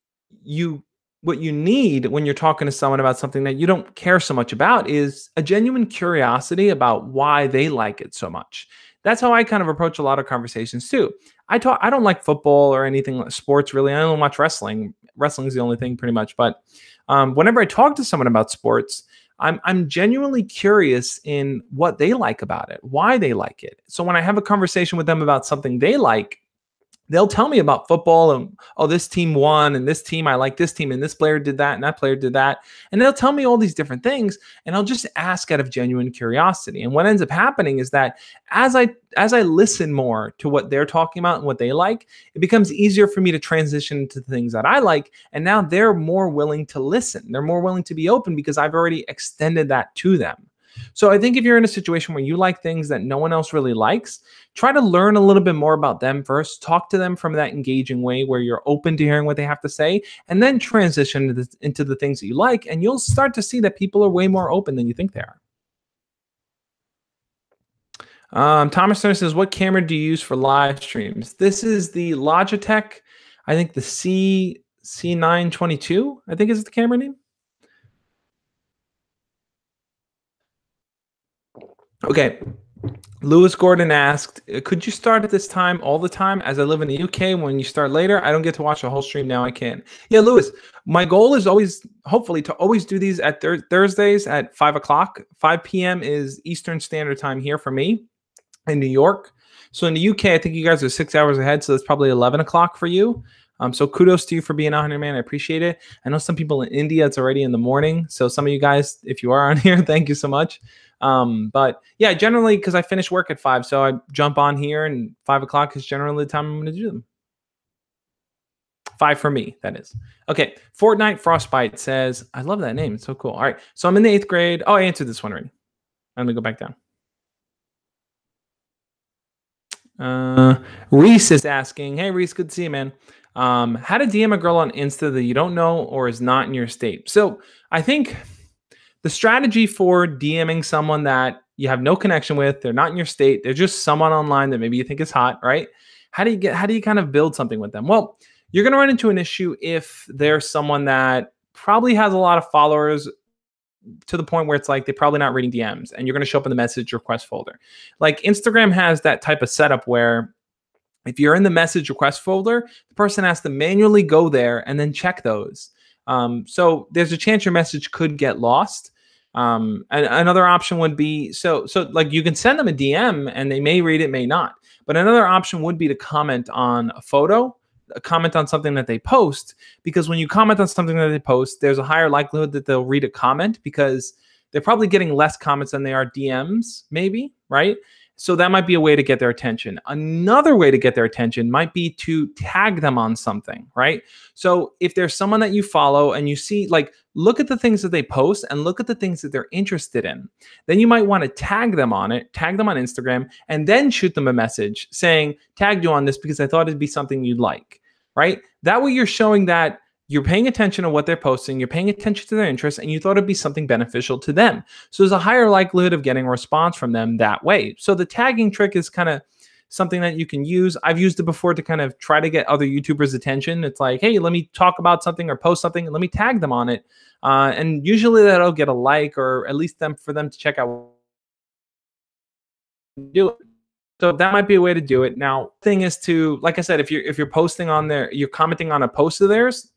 you what you need when you're talking to someone about something that you don't care so much about is a genuine curiosity about why they like it so much. That's how I kind of approach a lot of conversations too. I don't like football or anything like sports really. I don't watch wrestling. Wrestling is the only thing pretty much. But whenever I talk to someone about sports, I'm genuinely curious in what they like about it, why they like it. So when I have a conversation with them about something they like, they'll tell me about football and, oh, this team won and this team, I like this team and this player did that and that player did that. And they'll tell me all these different things and I'll just ask out of genuine curiosity. And what ends up happening is that as I listen more to what they're talking about and what they like, it becomes easier for me to transition to the things that I like. And now they're more willing to listen. They're more willing to be open because I've already extended that to them. So I think if you're in a situation where you like things that no one else really likes, try to learn a little bit more about them first. Talk to them from that engaging way where you're open to hearing what they have to say, and then transition into the things that you like. And you'll start to see that people are way more open than you think they are. Thomas Turner says, "What camera do you use for live streams?" This is the Logitech, I think the C922, I think is the camera name. Okay. Lewis Gordon asked, "Could you start at this time all the time? As I live in the UK, when you start later, I don't get to watch the whole stream now. I can." Yeah, Lewis, my goal is always, hopefully, to always do these at Thursdays at 5 o'clock. 5 p.m. is Eastern Standard Time here for me in New York. So in the UK, I think you guys are 6 hours ahead. So that's probably 11 o'clock for you. So kudos to you for being on here, man. I appreciate it. I know some people in India, it's already in the morning. So some of you guys, if you are on here, thank you so much. But yeah, generally, because I finish work at 5, so I jump on here, and 5 o'clock is generally the time I'm going to do them. 5 for me, that is. Okay. Fortnite Frostbite says, I love that name. It's so cool. All right. So I'm in the 8th grade. Oh, I answered this one already. I'm going to go back down. Reese is asking, "Hey Reese, good to see you, man. How to DM a girl on Insta that you don't know or is not in your state?" So I think the strategy for DMing someone that you have no connection with, they're not in your state, they're just someone online that maybe you think is hot, right? How do you kind of build something with them? Well, you're going to run into an issue if there's someone that probably has a lot of followers to the point where it's like they're probably not reading DMs, and you're going to show up in the message request folder. Like Instagram has that type of setup where if you're in the message request folder, the person has to manually go there and then check those. So there's a chance your message could get lost. And another option would be so like you can send them a DM and they may read it, may not. But another option would be to comment on a photo, comment on something that they post, because when you comment on something that they post, there's a higher likelihood that they'll read a comment because they're probably getting less comments than they are DMs, maybe, right? So that might be a way to get their attention. Another way to get their attention might be to tag them on something, right? So if there's someone that you follow and you see, like, look at the things that they post and look at the things that they're interested in, then you might want to tag them on it, tag them on Instagram, and then shoot them a message saying, "Tagged you on this because I thought it'd be something you'd like," right? That way you're showing that you're paying attention to what they're posting, you're paying attention to their interests, and you thought it'd be something beneficial to them. So there's a higher likelihood of getting a response from them that way. So the tagging trick is kind of something that you can use. I've used it before to kind of try to get other YouTubers' attention. It's like, hey, let me talk about something or post something, and let me tag them on it. And usually that'll get a like, or at least for them to check out do it. So that might be a way to do it. Now, thing is to, like I said, if you're posting on there, you're commenting on a post of theirs,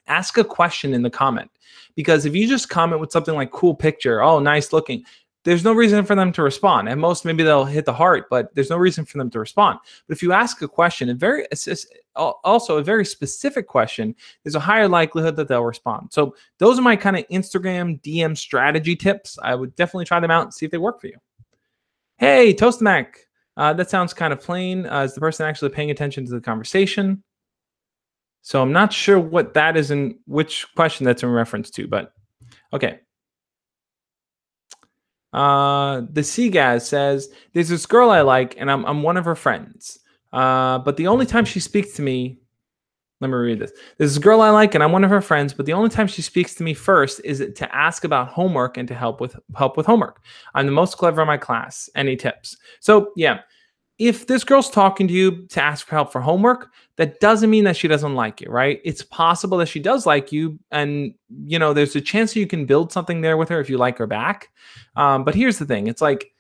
ask a question in the comment. Because if you just comment with something like "cool picture," "oh, nice looking," there's no reason for them to respond. At most, maybe they'll hit the heart, but there's no reason for them to respond. But if you ask a question, also a very specific question, there's a higher likelihood that they'll respond. So those are my kind of Instagram DM strategy tips. I would definitely try them out and see if they work for you. Hey, Toastmac. That sounds kind of plain. Is the person actually paying attention to the conversation? So I'm not sure what that is and which question that's in reference to, but okay. The Seagaz says, "There's this girl I like, and I'm one of her friends. But the only time she speaks to me, let me read this. There's this girl I like, and I'm one of her friends, but the only time she speaks to me first is to ask about homework and to help with homework. I'm the most clever in my class. Any tips?" So yeah, if this girl's talking to you to ask for help for homework, that doesn't mean that she doesn't like you, right? It's possible that she does like you, and there's a chance that you can build something there with her if you like her back. But here's the thing: it's like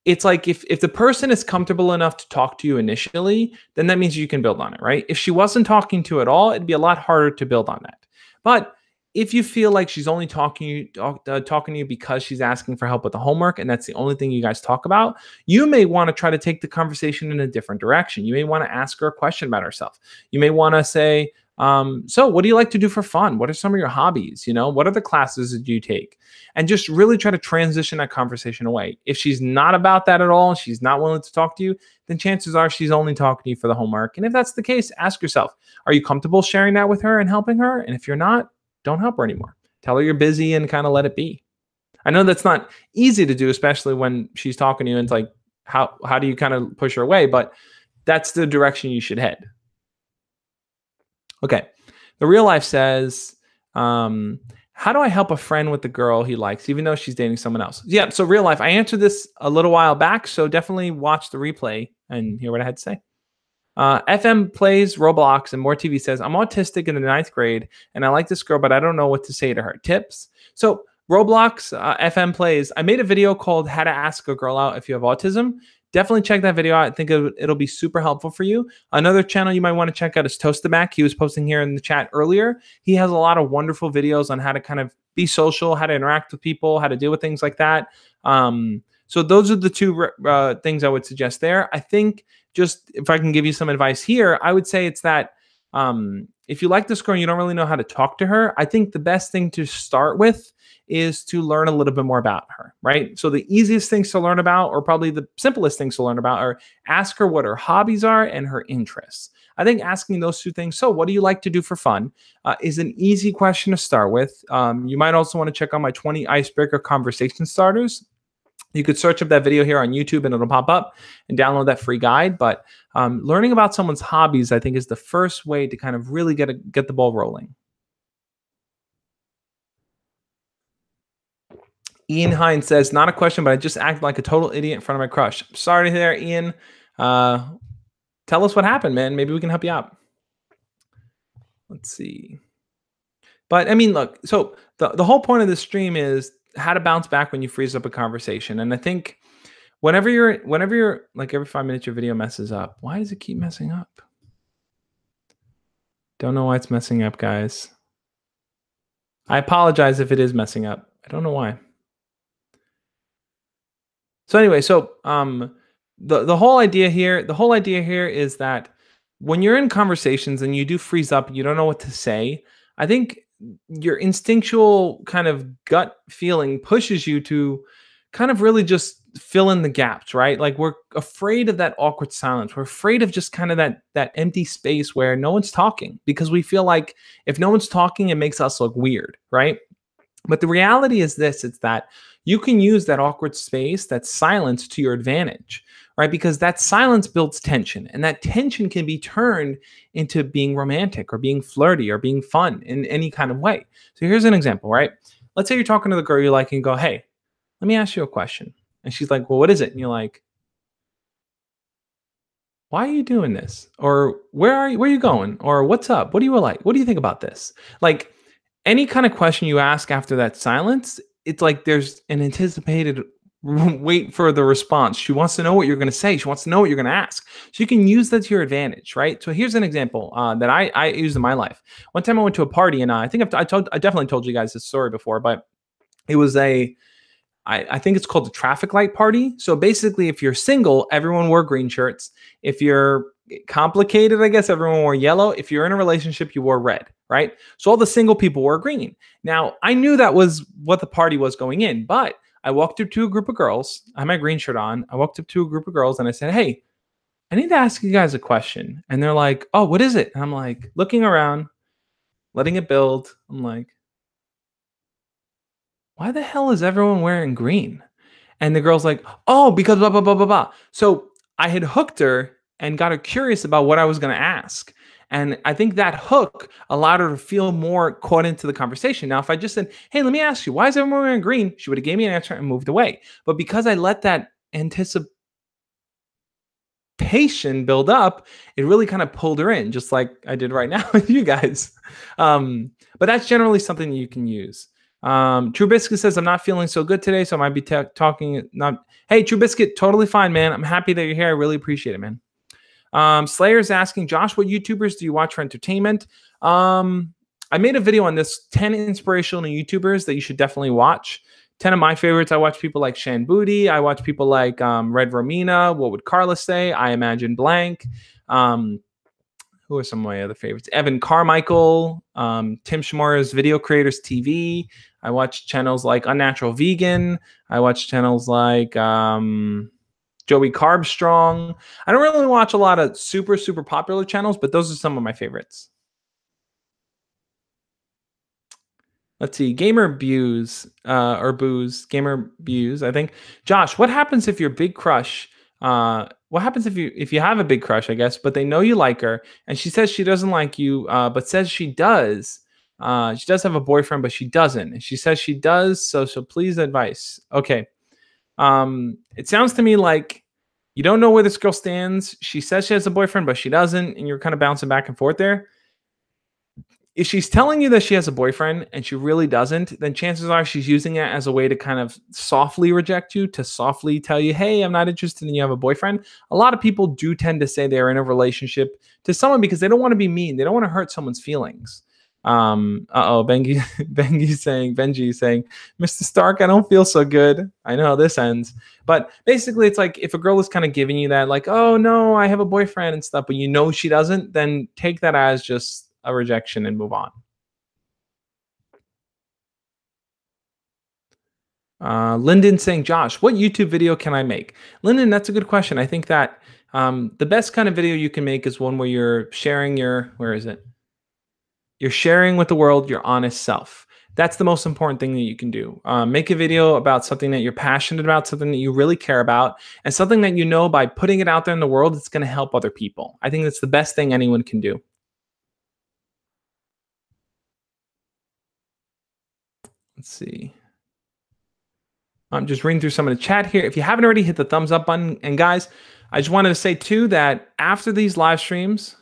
if the person is comfortable enough to talk to you initially, then that means you can build on it, right? If she wasn't talking to you at all, it'd be a lot harder to build on that. But if you feel like she's only talking to you because she's asking for help with the homework, and that's the only thing you guys talk about, you may want to try to take the conversation in a different direction. You may want to ask her a question about herself. You may want to say, "So what do you like to do for fun? What are some of your hobbies? What other classes did you take?" And just really try to transition that conversation away. If she's not about that at all, she's not willing to talk to you, then chances are she's only talking to you for the homework. And if that's the case, ask yourself, are you comfortable sharing that with her and helping her? And if you're not, don't help her anymore. Tell her you're busy and kind of let it be. I know that's not easy to do, especially when she's talking to you and it's like, how do you kind of push her away? But that's the direction you should head. Okay. The real life says, how do I help a friend with the girl he likes, even though she's dating someone else? Yeah. So real life, I answered this a little while back. So definitely watch the replay and hear what I had to say. FM plays Roblox and more TV says, I'm autistic in the ninth grade and I like this girl, but I don't know what to say to her. Tips. So Roblox, FM plays. I made a video called How to Ask a Girl Out If You Have Autism. Definitely check that video out. I think it'll be super helpful for you. Another channel you might want to check out is Toastaback. He was posting here in the chat earlier. He has a lot of wonderful videos on how to kind of be social, how to interact with people, how to deal with things like that. So those are the two things I would suggest there. I think just if I can give you some advice here, I would say it's that if you like this girl and you don't really know how to talk to her, I think the best thing to start with is to learn a little bit more about her, right? So the easiest things to learn about, or probably the simplest things to learn about, are ask her what her hobbies are and her interests. I think asking those two things, so what do you like to do for fun, is an easy question to start with. You might also want to check out my 20 icebreaker conversation starters. You could search up that video here on YouTube and it'll pop up, and download that free guide. But learning about someone's hobbies, I think, is the first way to kind of really get the ball rolling. Ian Hines says, not a question, but I just acted like a total idiot in front of my crush. Sorry there, Ian. Tell us what happened, man. Maybe we can help you out. Let's see. But I mean, look, so the whole point of this stream is how to bounce back when you freeze up a conversation. And I think whenever you're like, every 5 minutes your video messes up. Why does it keep messing up? Don't know why it's messing up, guys. I apologize if it is messing up. I don't know why. So anyway, so the whole idea here is that when you're in conversations and you do freeze up, you don't know what to say, I think your instinctual kind of gut feeling pushes you to kind of really just fill in the gaps, right? Like, we're afraid of that awkward silence. We're afraid of just kind of that empty space where no one's talking, because we feel like if no one's talking, it makes us look weird, right? But the reality is this, it's that you can use that awkward space, that silence, to your advantage, right? Because that silence builds tension, and that tension can be turned into being romantic or being flirty or being fun in any kind of way. So here's an example, right? Let's say you're talking to the girl you like and go, hey, let me ask you a question. And she's like, well, what is it? And you're like, why are you doing this? Or where are you going? Or what's up? What do you like? What do you think about this? Like, any kind of question you ask after that silence, it's like there's an anticipated wait for the response. She wants to know what you're going to say. She wants to know what you're going to ask. So you can use that to your advantage, right? So here's an example that I used in my life. One time I went to a party, and I think I definitely told you guys this story before, but it was I think it's called the traffic light party. So basically, if you're single, everyone wore green shirts. If you're complicated, I guess everyone wore yellow. If you're in a relationship, you wore red, right? So all the single people wore green. Now, I knew that was what the party was going in, but I walked up to a group of girls. I had my green shirt on. I walked up to a group of girls and I said, hey, I need to ask you guys a question. And they're like, oh, what is it? And I'm like, looking around, letting it build. I'm like, why the hell is everyone wearing green? And the girl's like, oh, because blah, blah, blah, blah, blah. So I had hooked her and got her curious about what I was going to ask. And I think that hook allowed her to feel more caught into the conversation. Now, if I just said, hey, let me ask you, why is everyone wearing green? She would have gave me an answer and moved away. But because I let that anticipation build up, it really kind of pulled her in, just like I did right now with you guys. But that's generally something you can use. True Biscuit says, I'm not feeling so good today, so I might be talking. Hey, True Biscuit, totally fine, man. I'm happy that you're here. I really appreciate it, man. Slayer's asking, Josh, what YouTubers do you watch for entertainment? I made a video on this, 10 inspirational YouTubers that you should definitely watch. 10 of my favorites, I watch people like Shan Booty. I watch people like Red Romina. What would Carla say? I Imagine Blank. Who are some of my other favorites? Evan Carmichael, Tim Shimura's Video Creators TV. I watch channels like Unnatural Vegan. I watch channels like Joey Carbstrong. I don't really watch a lot of super, super popular channels, but those are some of my favorites. Let's see, gamer booze or booze, gamer booze. I think. Josh, what happens if your big crush? What happens if you have a big crush? I guess, but they know you like her, and she says she doesn't like you, but says she does. She does have a boyfriend, but she doesn't. And she says she does. So please advice. Okay. It sounds to me like you don't know where this girl stands. She says she has a boyfriend, but she doesn't, and you're kind of bouncing back and forth there. If she's telling you that she has a boyfriend and she really doesn't, then chances are she's using it as a way to kind of softly reject you, to softly tell you, hey, I'm not interested in you have a boyfriend. A lot of people do tend to say they're in a relationship to someone because they don't want to be mean. They don't want to hurt someone's feelings. Benji saying, Mr. Stark, I don't feel so good. I know how this ends. But basically, it's like if a girl is kind of giving you that, like, oh no, I have a boyfriend and stuff, but you know she doesn't, then take that as just a rejection and move on. Lyndon saying, Josh, what YouTube video can I make? Lyndon, that's a good question. I think that the best kind of video you can make is one where you're sharing where is it? You're sharing with the world your honest self. That's the most important thing that you can do. Make a video about something that you're passionate about, something that you really care about, and something that you know by putting it out there in the world, it's going to help other people. I think that's the best thing anyone can do. Let's see. I'm just reading through some of the chat here. If you haven't already, hit the thumbs up button. And guys, I just wanted to say too that after these live streams,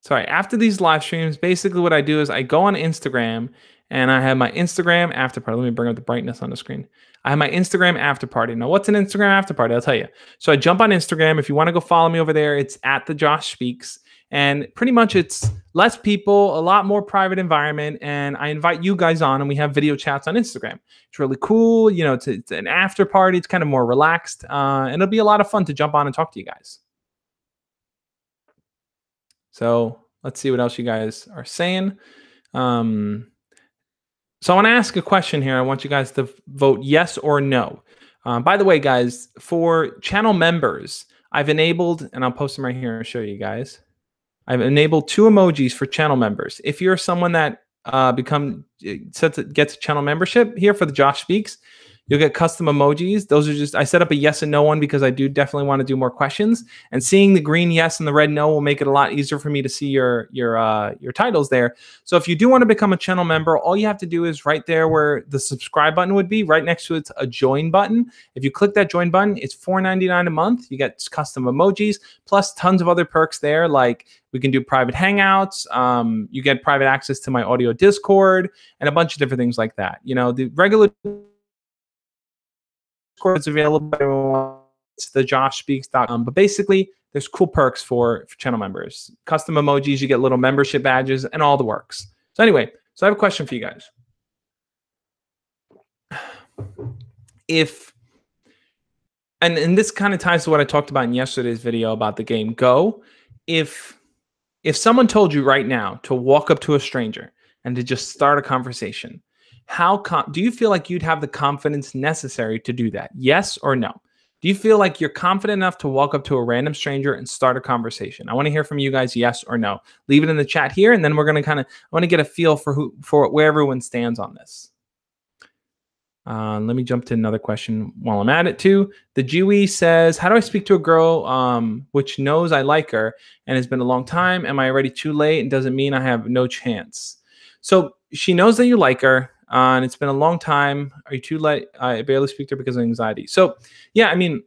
basically what I do is I go on Instagram and I have my Instagram after party. Let me bring up the brightness on the screen. I have my Instagram after party. Now, what's an Instagram after party? I'll tell you. So I jump on Instagram. If you want to go follow me over there, it's at the Josh Speaks. And pretty much it's less people, a lot more private environment. And I invite you guys on and we have video chats on Instagram. It's really cool. You know, it's an after party. It's kind of more relaxed. And it'll be a lot of fun to jump on and talk to you guys. So let's see what else you guys are saying. So I want to ask a question here. I want you guys to vote yes or no. By the way, guys, for channel members, I've enabled, and I'll post them right here and show you guys. I've enabled 2 emojis for channel members. If you're someone that gets a channel membership here for the Josh Speaks, you'll get custom emojis. Those are just, I set up a yes and no one because I do definitely want to do more questions. And seeing the green yes and the red no will make it a lot easier for me to see your titles there. So if you do want to become a channel member, all you have to do is right there where the subscribe button would be, right next to it's a join button. If you click that join button, it's $4.99 a month. You get custom emojis, plus tons of other perks there, like we can do private hangouts. You get private access to my audio Discord and a bunch of different things like that. You know, the regular Discord is available. It's the joshspeaks.com. But basically, there's cool perks for channel members. Custom emojis, you get little membership badges, and all the works. So anyway, so I have a question for you guys. And this kind of ties to what I talked about in yesterday's video about the game Go. If someone told you right now to walk up to a stranger and to just start a conversation, do you feel like you'd have the confidence necessary to do that? Yes or no? Do you feel like you're confident enough to walk up to a random stranger and start a conversation? I want to hear from you guys, yes or no. Leave it in the chat here, and then we're going to I want to get a feel for where everyone stands on this. Let me jump to another question while I'm at it too. The Jewy says, how do I speak to a girl which knows I like her and it's been a long time? Am I already too late? And does it mean I have no chance? So she knows that you like her and it's been a long time. Are you too late? I barely speak to her because of anxiety. So yeah, I mean,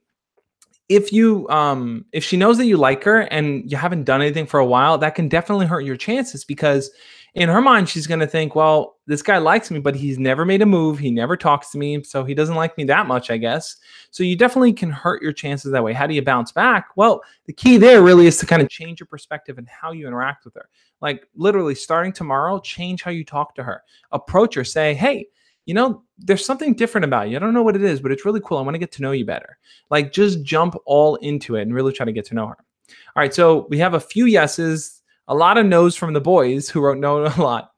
if she knows that you like her and you haven't done anything for a while, that can definitely hurt your chances, because in her mind, she's going to think, well, this guy likes me, but he's never made a move. He never talks to me. So he doesn't like me that much, I guess. So you definitely can hurt your chances that way. How do you bounce back? Well, the key there really is to kind of change your perspective and how you interact with her. Like literally starting tomorrow, change how you talk to her. Approach her, say, hey, you know, there's something different about you. I don't know what it is, but it's really cool. I want to get to know you better. Like just jump all into it and really try to get to know her. All right, so we have a few yeses, a lot of no's from the boys who wrote no a lot.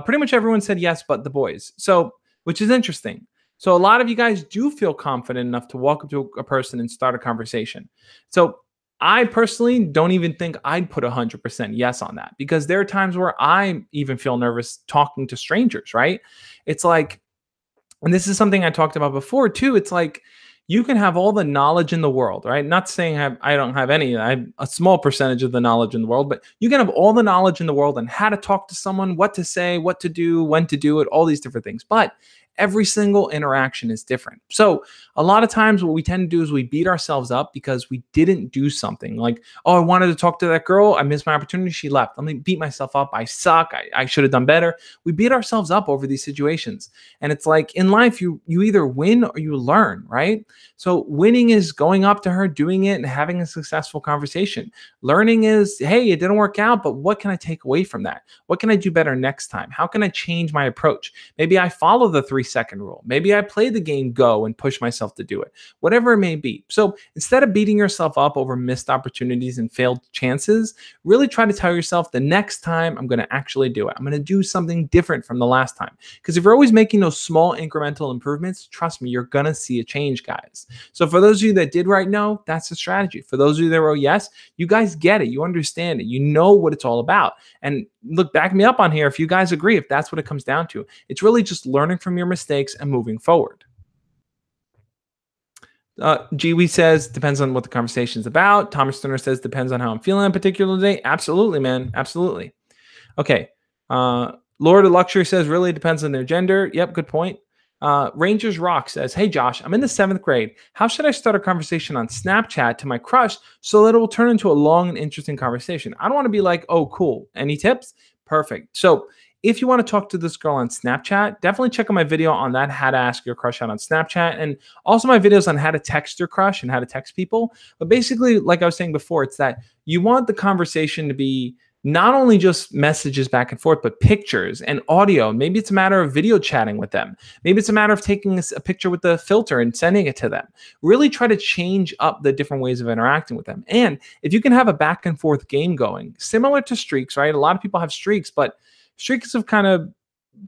Pretty much everyone said yes, but the boys. So, which is interesting. So a lot of you guys do feel confident enough to walk up to a person and start a conversation. So I personally don't even think I'd put 100% yes on that, because there are times where I even feel nervous talking to strangers, right? It's like, and this is something I talked about before too. It's like you can have all the knowledge in the world, right? Not saying I don't have any, I have a small percentage of the knowledge in the world, but you can have all the knowledge in the world and how to talk to someone, what to say, what to do, when to do it, all these different things. But every single interaction is different. So a lot of times what we tend to do is we beat ourselves up because we didn't do something. Like, oh, I wanted to talk to that girl. I missed my opportunity. She left. Let me beat myself up. I suck. I should have done better. We beat ourselves up over these situations. And it's like in life, you either win or you learn, right? So winning is going up to her, doing it, and having a successful conversation. Learning is, hey, it didn't work out, but what can I take away from that? What can I do better next time? How can I change my approach? Maybe I follow the 3-second rule. Maybe I play the game go and push myself to do it. Whatever it may be. So instead of beating yourself up over missed opportunities and failed chances, really try to tell yourself the next time I'm going to actually do it. I'm going to do something different from the last time. Because if you're always making those small incremental improvements, trust me, you're going to see a change, guys. So for those of you that did write no, that's the strategy. For those of you that wrote yes, you guys get it. You understand it. You know what it's all about. And look, back me up on here if you guys agree, if that's what it comes down to. It's really just learning from your mistakes and moving forward. Jiwi says, depends on what the conversation is about. Thomas Turner says, depends on how I'm feeling on a particular day. Absolutely, man. Absolutely. Okay. Lord of Luxury says, really depends on their gender. Yep, good point. Rangers Rock says, hey, Josh, I'm in the 7th grade. How should I start a conversation on Snapchat to my crush so that it will turn into a long and interesting conversation? I don't want to be like, oh, cool. Any tips? Perfect. So if you want to talk to this girl on Snapchat, definitely check out my video on that, how to ask your crush out on Snapchat, and also my videos on how to text your crush and how to text people. But basically, like I was saying before, it's that you want the conversation to be not only just messages back and forth, but pictures and audio. Maybe it's a matter of video chatting with them. Maybe it's a matter of taking a picture with the filter and sending it to them. Really try to change up the different ways of interacting with them. And if you can have a back and forth game going, similar to streaks, right? A lot of people have streaks, but streaks have kind of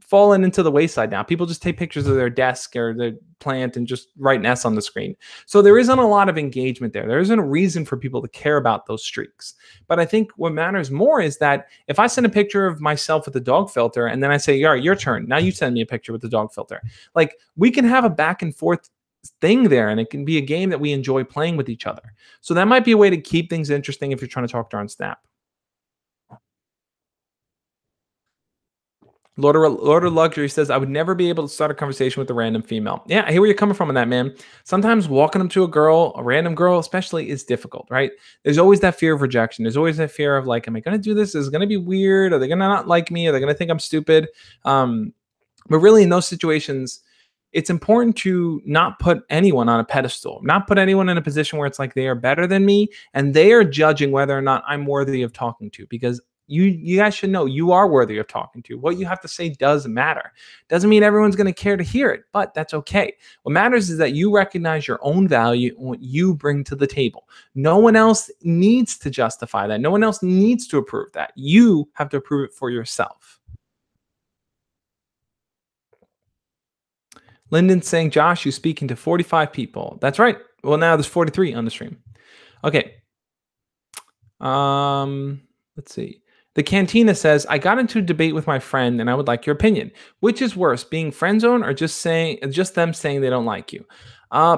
fallen into the wayside now. People just take pictures of their desk or their plant and just write an S on the screen. So there isn't a lot of engagement there. There isn't a reason for people to care about those streaks. But I think what matters more is that if I send a picture of myself with the dog filter and then I say, all right, your turn. Now you send me a picture with the dog filter. Like we can have a back and forth thing there, and it can be a game that we enjoy playing with each other. So that might be a way to keep things interesting if you're trying to talk to her on Snap. Lord of Luxury says, I would never be able to start a conversation with a random female. Yeah, I hear where you're coming from on that, man. Sometimes walking up to a girl, a random girl especially, is difficult, right? There's always that fear of rejection. There's always that fear of like, am I going to do this? Is it going to be weird? Are they going to not like me? Are they going to think I'm stupid? But really in those situations, it's important to not put anyone on a pedestal, not put anyone in a position where it's like they are better than me and they are judging whether or not I'm worthy of talking to, because you guys should know you are worthy of talking to. What you have to say does matter. Doesn't mean everyone's going to care to hear it, but that's okay. What matters is that you recognize your own value and what you bring to the table. No one else needs to justify that. No one else needs to approve that. You have to approve it for yourself. Lyndon's saying, Josh, you speaking to 45 people. That's right. Well, now there's 43 on the stream. Okay. Let's see. The Cantina says, I got into a debate with my friend and I would like your opinion. Which is worse, being friend zone or just them saying they don't like you?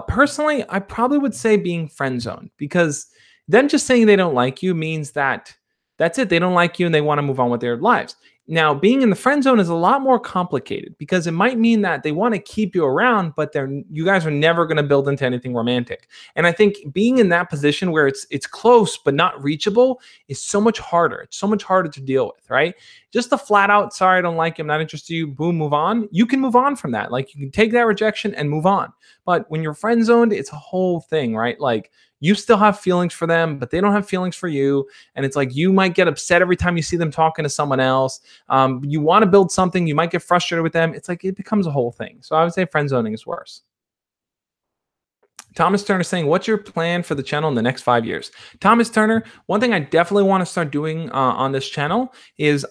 Personally, I probably would say being friend zone, because them just saying they don't like you means that that's it. They don't like you and they want to move on with their lives. Now, being in the friend zone is a lot more complicated, because it might mean that they want to keep you around, but you guys are never going to build into anything romantic. And I think being in that position where it's close but not reachable is so much harder. It's so much harder to deal with, right? Just the flat out, sorry, I don't like you, I'm not interested in you, boom, move on. You can move on from that. Like you can take that rejection and move on. But when you're friend zoned, it's a whole thing, right? Like you still have feelings for them, but they don't have feelings for you. And it's like you might get upset every time you see them talking to someone else. You want to build something, you might get frustrated with them. It's like it becomes a whole thing. So I would say friend zoning is worse. Thomas Turner saying, what's your plan for the channel in the next 5 years? Thomas Turner, one thing I definitely want to start doing on this channel is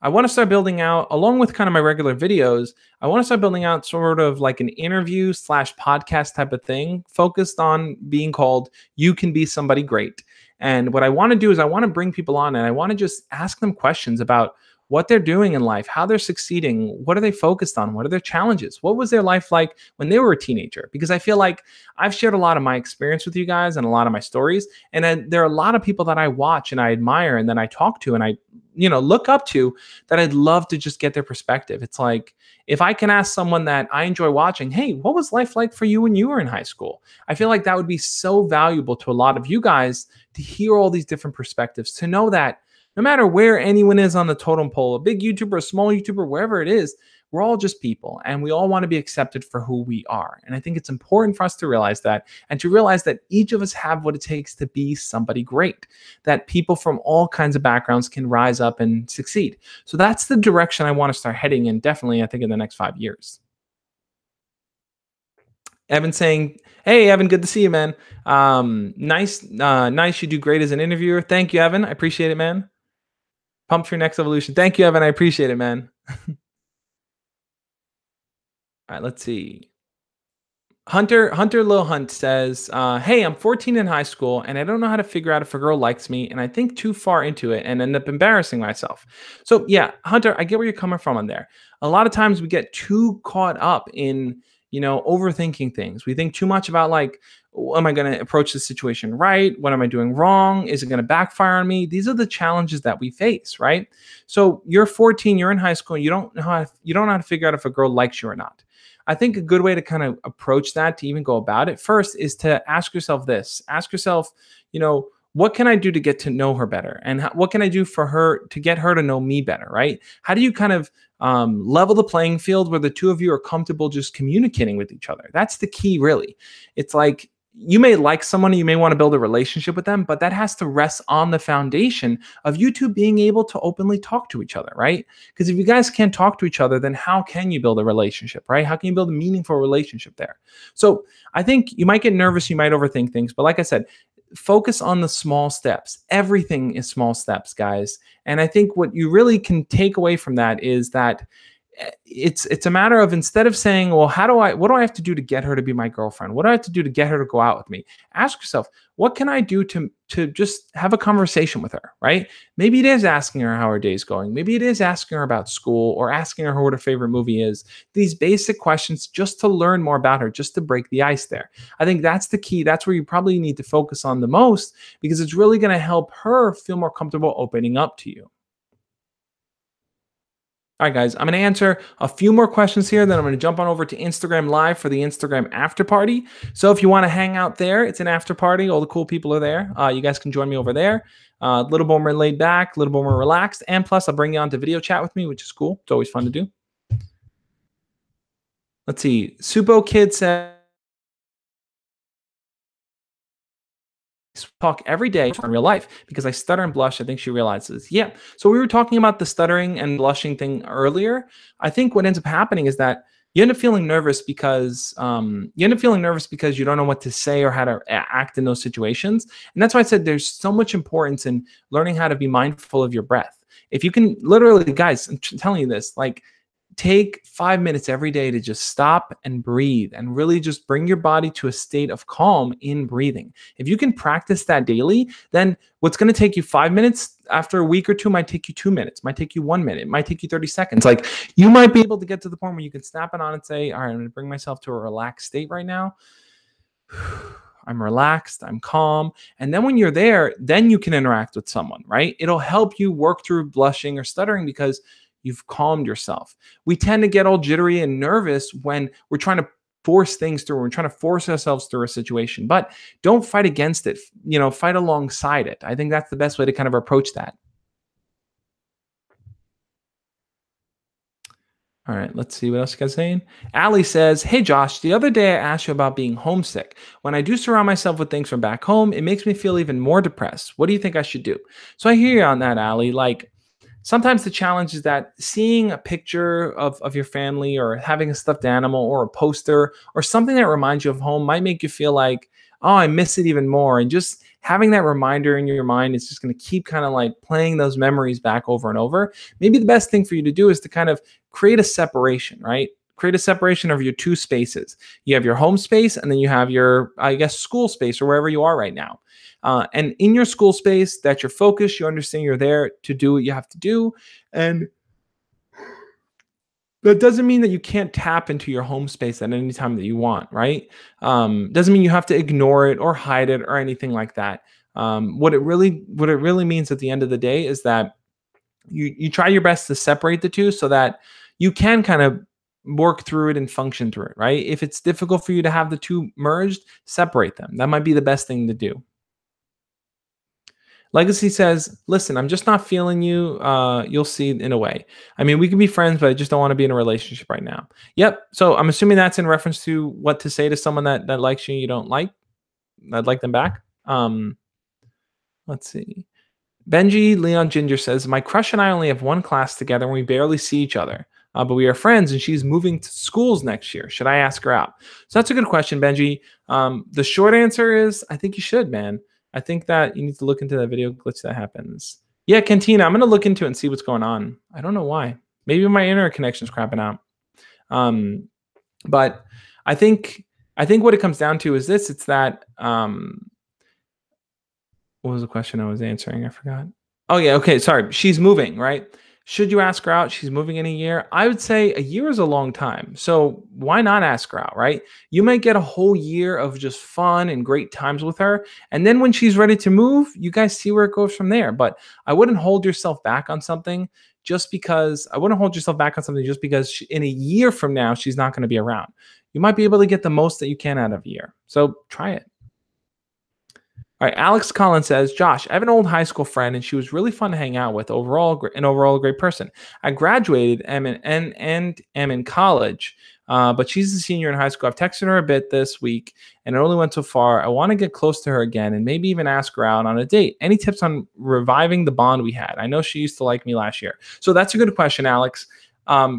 I want to start building out, along with kind of my regular videos, I want to start building out sort of like an interview slash podcast type of thing focused on being called You Can Be Somebody Great. And what I want to do is I want to bring people on and I want to just ask them questions about what they're doing in life, how they're succeeding, what are they focused on, what are their challenges, what was their life like when they were a teenager? Because I feel like I've shared a lot of my experience with you guys and a lot of my stories, and there are a lot of people that I watch and I admire and then I talk to and I look up to that I'd love to just get their perspective. It's like if I can ask someone that I enjoy watching, hey, what was life like for you when you were in high school? I feel like that would be so valuable to a lot of you guys to hear all these different perspectives, to know that no matter where anyone is on the totem pole, a big YouTuber, a small YouTuber, wherever it is, we're all just people and we all want to be accepted for who we are. And I think it's important for us to realize that and to realize that each of us have what it takes to be somebody great, that people from all kinds of backgrounds can rise up and succeed. So that's the direction I want to start heading in, definitely, I think, in the next 5 years. Evan saying, "Hey, Evan, good to see you, man. Nice. You do great as an interviewer. Thank you, Evan. I appreciate it, man. Pumped for your next evolution. Thank you, Evan. I appreciate it, man." All right, let's see. Hunter Lil Hunt says, "Hey, I'm 14 in high school, and I don't know how to figure out if a girl likes me, and I think too far into it and end up embarrassing myself." So yeah, Hunter, I get where you're coming from on there. A lot of times we get too caught up in overthinking things. We think too much about like, am I going to approach the situation right? What am I doing wrong? Is it going to backfire on me? These are the challenges that we face, right? So you're 14, you're in high school, you don't know how to figure out if a girl likes you or not. I think a good way to kind of approach that, to even go about it first, is to ask yourself this. Ask yourself, what can I do to get to know her better? And what can I do for her to get her to know me better, right? How do you kind of level the playing field where the two of you are comfortable just communicating with each other? That's the key, really. It's like you may like someone, you may want to build a relationship with them, but that has to rest on the foundation of you two being able to openly talk to each other, right? Because if you guys can't talk to each other, then how can you build a relationship, right? How can you build a meaningful relationship there? So I think you might get nervous, you might overthink things, but like I said, focus on the small steps. Everything is small steps, guys. And I think what you really can take away from that is that it's a matter of, instead of saying, well, what do I have to do to get her to be my girlfriend? What do I have to do to get her to go out with me? Ask yourself, what can I do to just have a conversation with her, right? Maybe it is asking her how her day's going. Maybe it is asking her about school or asking her what her favorite movie is. These basic questions just to learn more about her, just to break the ice there. I think that's the key. That's where you probably need to focus on the most, because it's really going to help her feel more comfortable opening up to you. All right, guys, I'm going to answer a few more questions here. Then I'm going to jump on over to Instagram Live for the Instagram after party. So if you want to hang out there, it's an after party. All the cool people are there. You guys can join me over there. A little bit more laid back, a little bit more relaxed. And plus, I'll bring you on to video chat with me, which is cool. It's always fun to do. Let's see. Supo Kid said, talk every day in real life because I stutter and blush. I think she realizes. Yeah. So we were talking about the stuttering and blushing thing earlier. I think what ends up happening is that you end up feeling nervous because you don't know what to say or how to act in those situations. And that's why I said there's so much importance in learning how to be mindful of your breath. If you can literally, guys, I'm telling you this, like, take 5 minutes every day to just stop and breathe and really just bring your body to a state of calm in breathing. If you can practice that daily, then what's going to take you 5 minutes after a week or two might take you 2 minutes, might take you 1 minute, might take you 30 seconds. Like, you might be able to get to the point where you can snap it on and say, all right, I'm going to bring myself to a relaxed state right now. I'm relaxed, I'm calm. And then when you're there, then you can interact with someone, right? It'll help you work through blushing or stuttering because you've calmed yourself. We tend to get all jittery and nervous when we're trying to force things through. We're trying to force ourselves through a situation, but don't fight against it. Fight alongside it. I think that's the best way to kind of approach that. All right, let's see what else you guys saying. Allie says, hey, Josh, the other day I asked you about being homesick. When I do surround myself with things from back home, it makes me feel even more depressed. What do you think I should do? So I hear you on that, Allie. Like, sometimes the challenge is that seeing a picture of your family or having a stuffed animal or a poster or something that reminds you of home might make you feel like, oh, I miss it even more. And just having that reminder in your mind is just going to keep kind of like playing those memories back over and over. Maybe the best thing for you to do is to kind of create a separation, right? Create a separation of your two spaces. You have your home space, and then you have your, I guess, school space, or wherever you are right now. And in your school space, that's your focus. You understand you're there to do what you have to do. And that doesn't mean that you can't tap into your home space at any time that you want, right? Doesn't mean you have to ignore it or hide it or anything like that. What it really means at the end of the day is that you try your best to separate the two so that you can kind of work through it and function through it, right? If it's difficult for you to have the two merged, separate them. That might be the best thing to do. Legacy says, listen, I'm just not feeling you. You'll see in a way. I mean, we can be friends, but I just don't want to be in a relationship right now. Yep. So I'm assuming that's in reference to what to say to someone that likes you and you don't like. I'd like them back. Let's see. Benji Leon Ginger says, my crush and I only have one class together and we barely see each other. But we are friends and she's moving to schools next year. Should I ask her out? So that's a good question, Benji. The short answer is I think you should, man. I think that you need to look into that video glitch that happens. Yeah, Cantina, I'm going to look into it and see what's going on. I don't know why. Maybe my internet connection's crapping out. But I think what it comes down to is this. It's that, what was the question I was answering? I forgot. Oh, yeah. Okay. Sorry. She's moving, right? Should you ask her out? She's moving in a year. I would say a year is a long time. So why not ask her out, right? You might get a whole year of just fun and great times with her. And then when she's ready to move, you guys see where it goes from there. But I wouldn't hold yourself back on something just because in a year from now, she's not going to be around. You might be able to get the most that you can out of a year. So try it. All right, Alex Collins says, Josh, I have an old high school friend, and she was really fun to hang out with. Overall a great person. I graduated and am in college, but she's a senior in high school. I've texted her a bit this week, and it only went so far. I want to get close to her again and maybe even ask her out on a date. Any tips on reviving the bond we had? I know she used to like me last year. So that's a good question, Alex.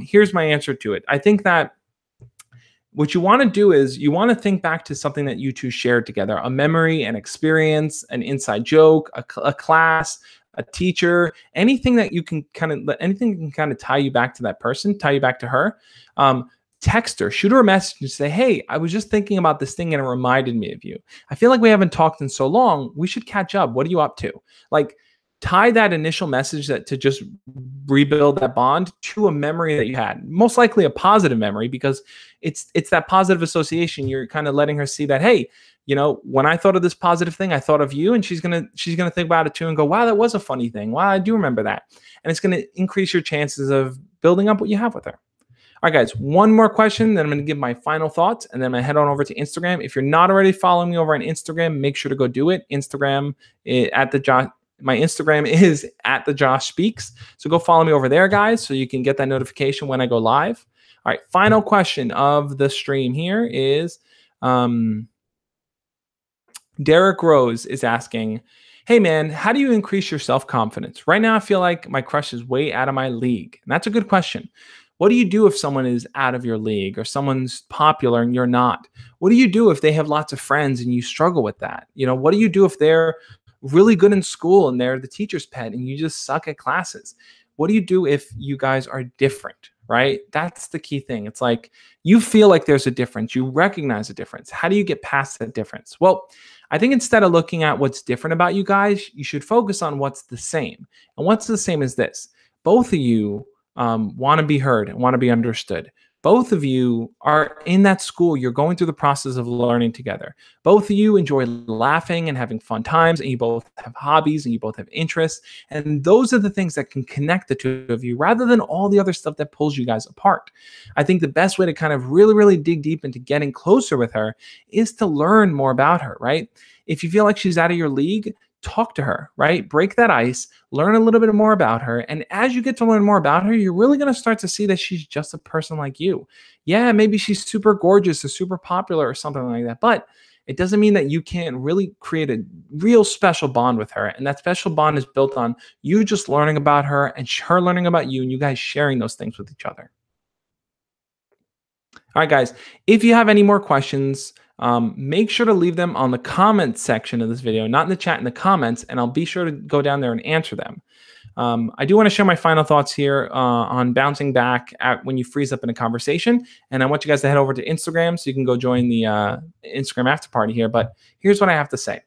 Here's my answer to it. I think that what you want to do is you want to think back to something that you two shared together, a memory, an experience, an inside joke, a class, a teacher, anything that can kind of tie you back to that person, tie you back to her. Text her, shoot her a message and say, hey, I was just thinking about this thing and it reminded me of you. I feel like we haven't talked in so long. We should catch up. What are you up to? Like, tie that initial message to just rebuild that bond to a memory that you had, most likely a positive memory, because it's that positive association. You're kind of letting her see that, hey, when I thought of this positive thing, I thought of you, and she's gonna think about it too and go, wow, that was a funny thing. Wow, I do remember that. And it's gonna increase your chances of building up what you have with her. All right, guys, one more question, then I'm going to give my final thoughts, and then I'm going to head on over to Instagram. If you're not already following me over on Instagram, make sure to go do it. My Instagram is at the Josh Speaks. So go follow me over there, guys, so you can get that notification when I go live. All right, final question of the stream here is Derek Rose is asking, hey, man, how do you increase your self-confidence? Right now, I feel like my crush is way out of my league. And that's a good question. What do you do if someone is out of your league or someone's popular and you're not? What do you do if they have lots of friends and you struggle with that? What do you do if they're really good in school and they're the teacher's pet and you just suck at classes? What do you do if you guys are different, right? That's the key thing. It's like you feel like there's a difference. You recognize a difference. How do you get past that difference? Well, I think instead of looking at what's different about you guys, you should focus on what's the same. And what's the same is this. Both of you want to be heard and want to be understood. Both of you are in that school. You're going through the process of learning together. Both of you enjoy laughing and having fun times, and you both have hobbies and you both have interests. And those are the things that can connect the two of you rather than all the other stuff that pulls you guys apart. I think the best way to kind of really, really dig deep into getting closer with her is to learn more about her, right? If you feel like she's out of your league, talk to her, right? Break that ice, learn a little bit more about her. And as you get to learn more about her, you're really going to start to see that she's just a person like you. Yeah, maybe she's super gorgeous or super popular or something like that, but it doesn't mean that you can't really create a real special bond with her. And that special bond is built on you just learning about her and her learning about you and you guys sharing those things with each other. All right, guys, if you have any more questions, make sure to leave them on the comments section of this video, not in the chat, in the comments, and I'll be sure to go down there and answer them. I do want to share my final thoughts here on bouncing back at when you freeze up in a conversation. And I want you guys to head over to Instagram so you can go join the Instagram after party here. But here's what I have to say.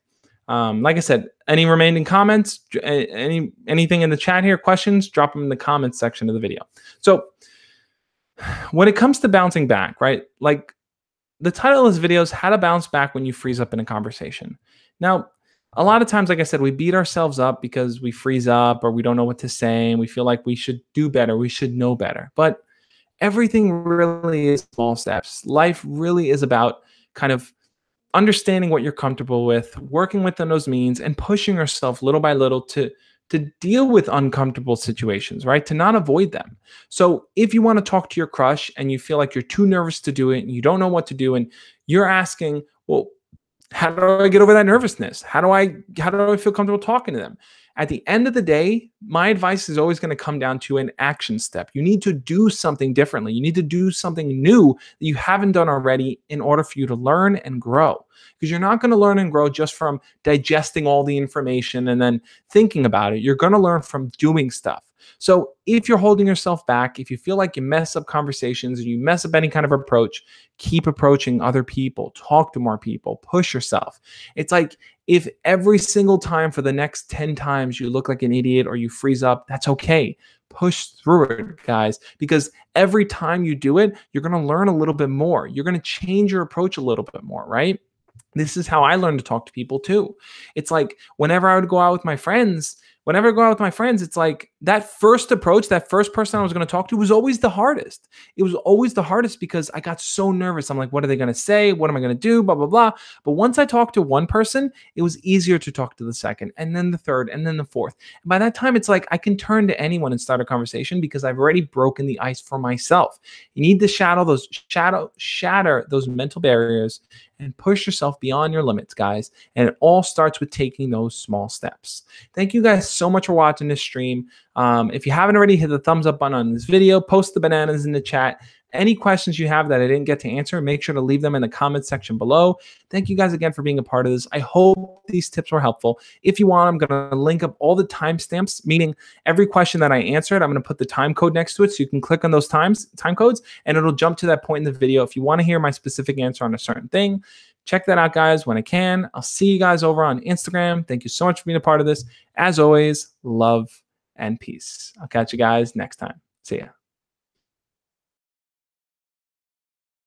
Like I said, any remaining comments, anything in the chat here, questions, drop them in the comments section of the video. So when it comes to bouncing back, right? Like the title of this video is How to Bounce Back When You Freeze Up in a Conversation. Now, a lot of times, like I said, we beat ourselves up because we freeze up or we don't know what to say and we feel like we should do better, we should know better. But everything really is small steps. Life really is about kind of understanding what you're comfortable with, working within those means, and pushing yourself little by little to deal with uncomfortable situations, right? To not avoid them. So if you want to talk to your crush and you feel like you're too nervous to do it and you don't know what to do and you're asking, well, how do I get over that nervousness? How do I feel comfortable talking to them? At the end of the day, my advice is always going to come down to an action step. You need to do something differently. You need to do something new that you haven't done already in order for you to learn and grow. Because you're not going to learn and grow just from digesting all the information and then thinking about it. You're going to learn from doing stuff. So if you're holding yourself back, if you feel like you mess up conversations and you mess up any kind of approach, keep approaching other people, talk to more people, push yourself. It's like if every single time for the next 10 times you look like an idiot or you freeze up, that's okay. Push through it, guys, because every time you do it, you're going to learn a little bit more. You're going to change your approach a little bit more, right? This is how I learned to talk to people too. It's like whenever I would go out with my friends, it's like that first approach, that first person I was going to talk to was always the hardest. It was always the hardest because I got so nervous. I'm like, what are they going to say? What am I going to do? Blah, blah, blah. But once I talked to one person, it was easier to talk to the second and then the third and then the fourth. And by that time, it's like I can turn to anyone and start a conversation because I've already broken the ice for myself. You need to shatter those mental barriers and push yourself beyond your limits, guys. And it all starts with taking those small steps. Thank you guys so much for watching this stream. If you haven't already, hit the thumbs up button on this video, post the bananas in the chat. Any questions you have that I didn't get to answer, make sure to leave them in the comments section below. Thank you guys again for being a part of this. I hope these tips were helpful. If you want, I'm going to link up all the timestamps, meaning every question that I answered, I'm going to put the time code next to it so you can click on those time codes and it'll jump to that point in the video. If you want to hear my specific answer on a certain thing, check that out, guys, when I can. I'll see you guys over on Instagram. Thank you so much for being a part of this. As always, love and peace. I'll catch you guys next time. See ya.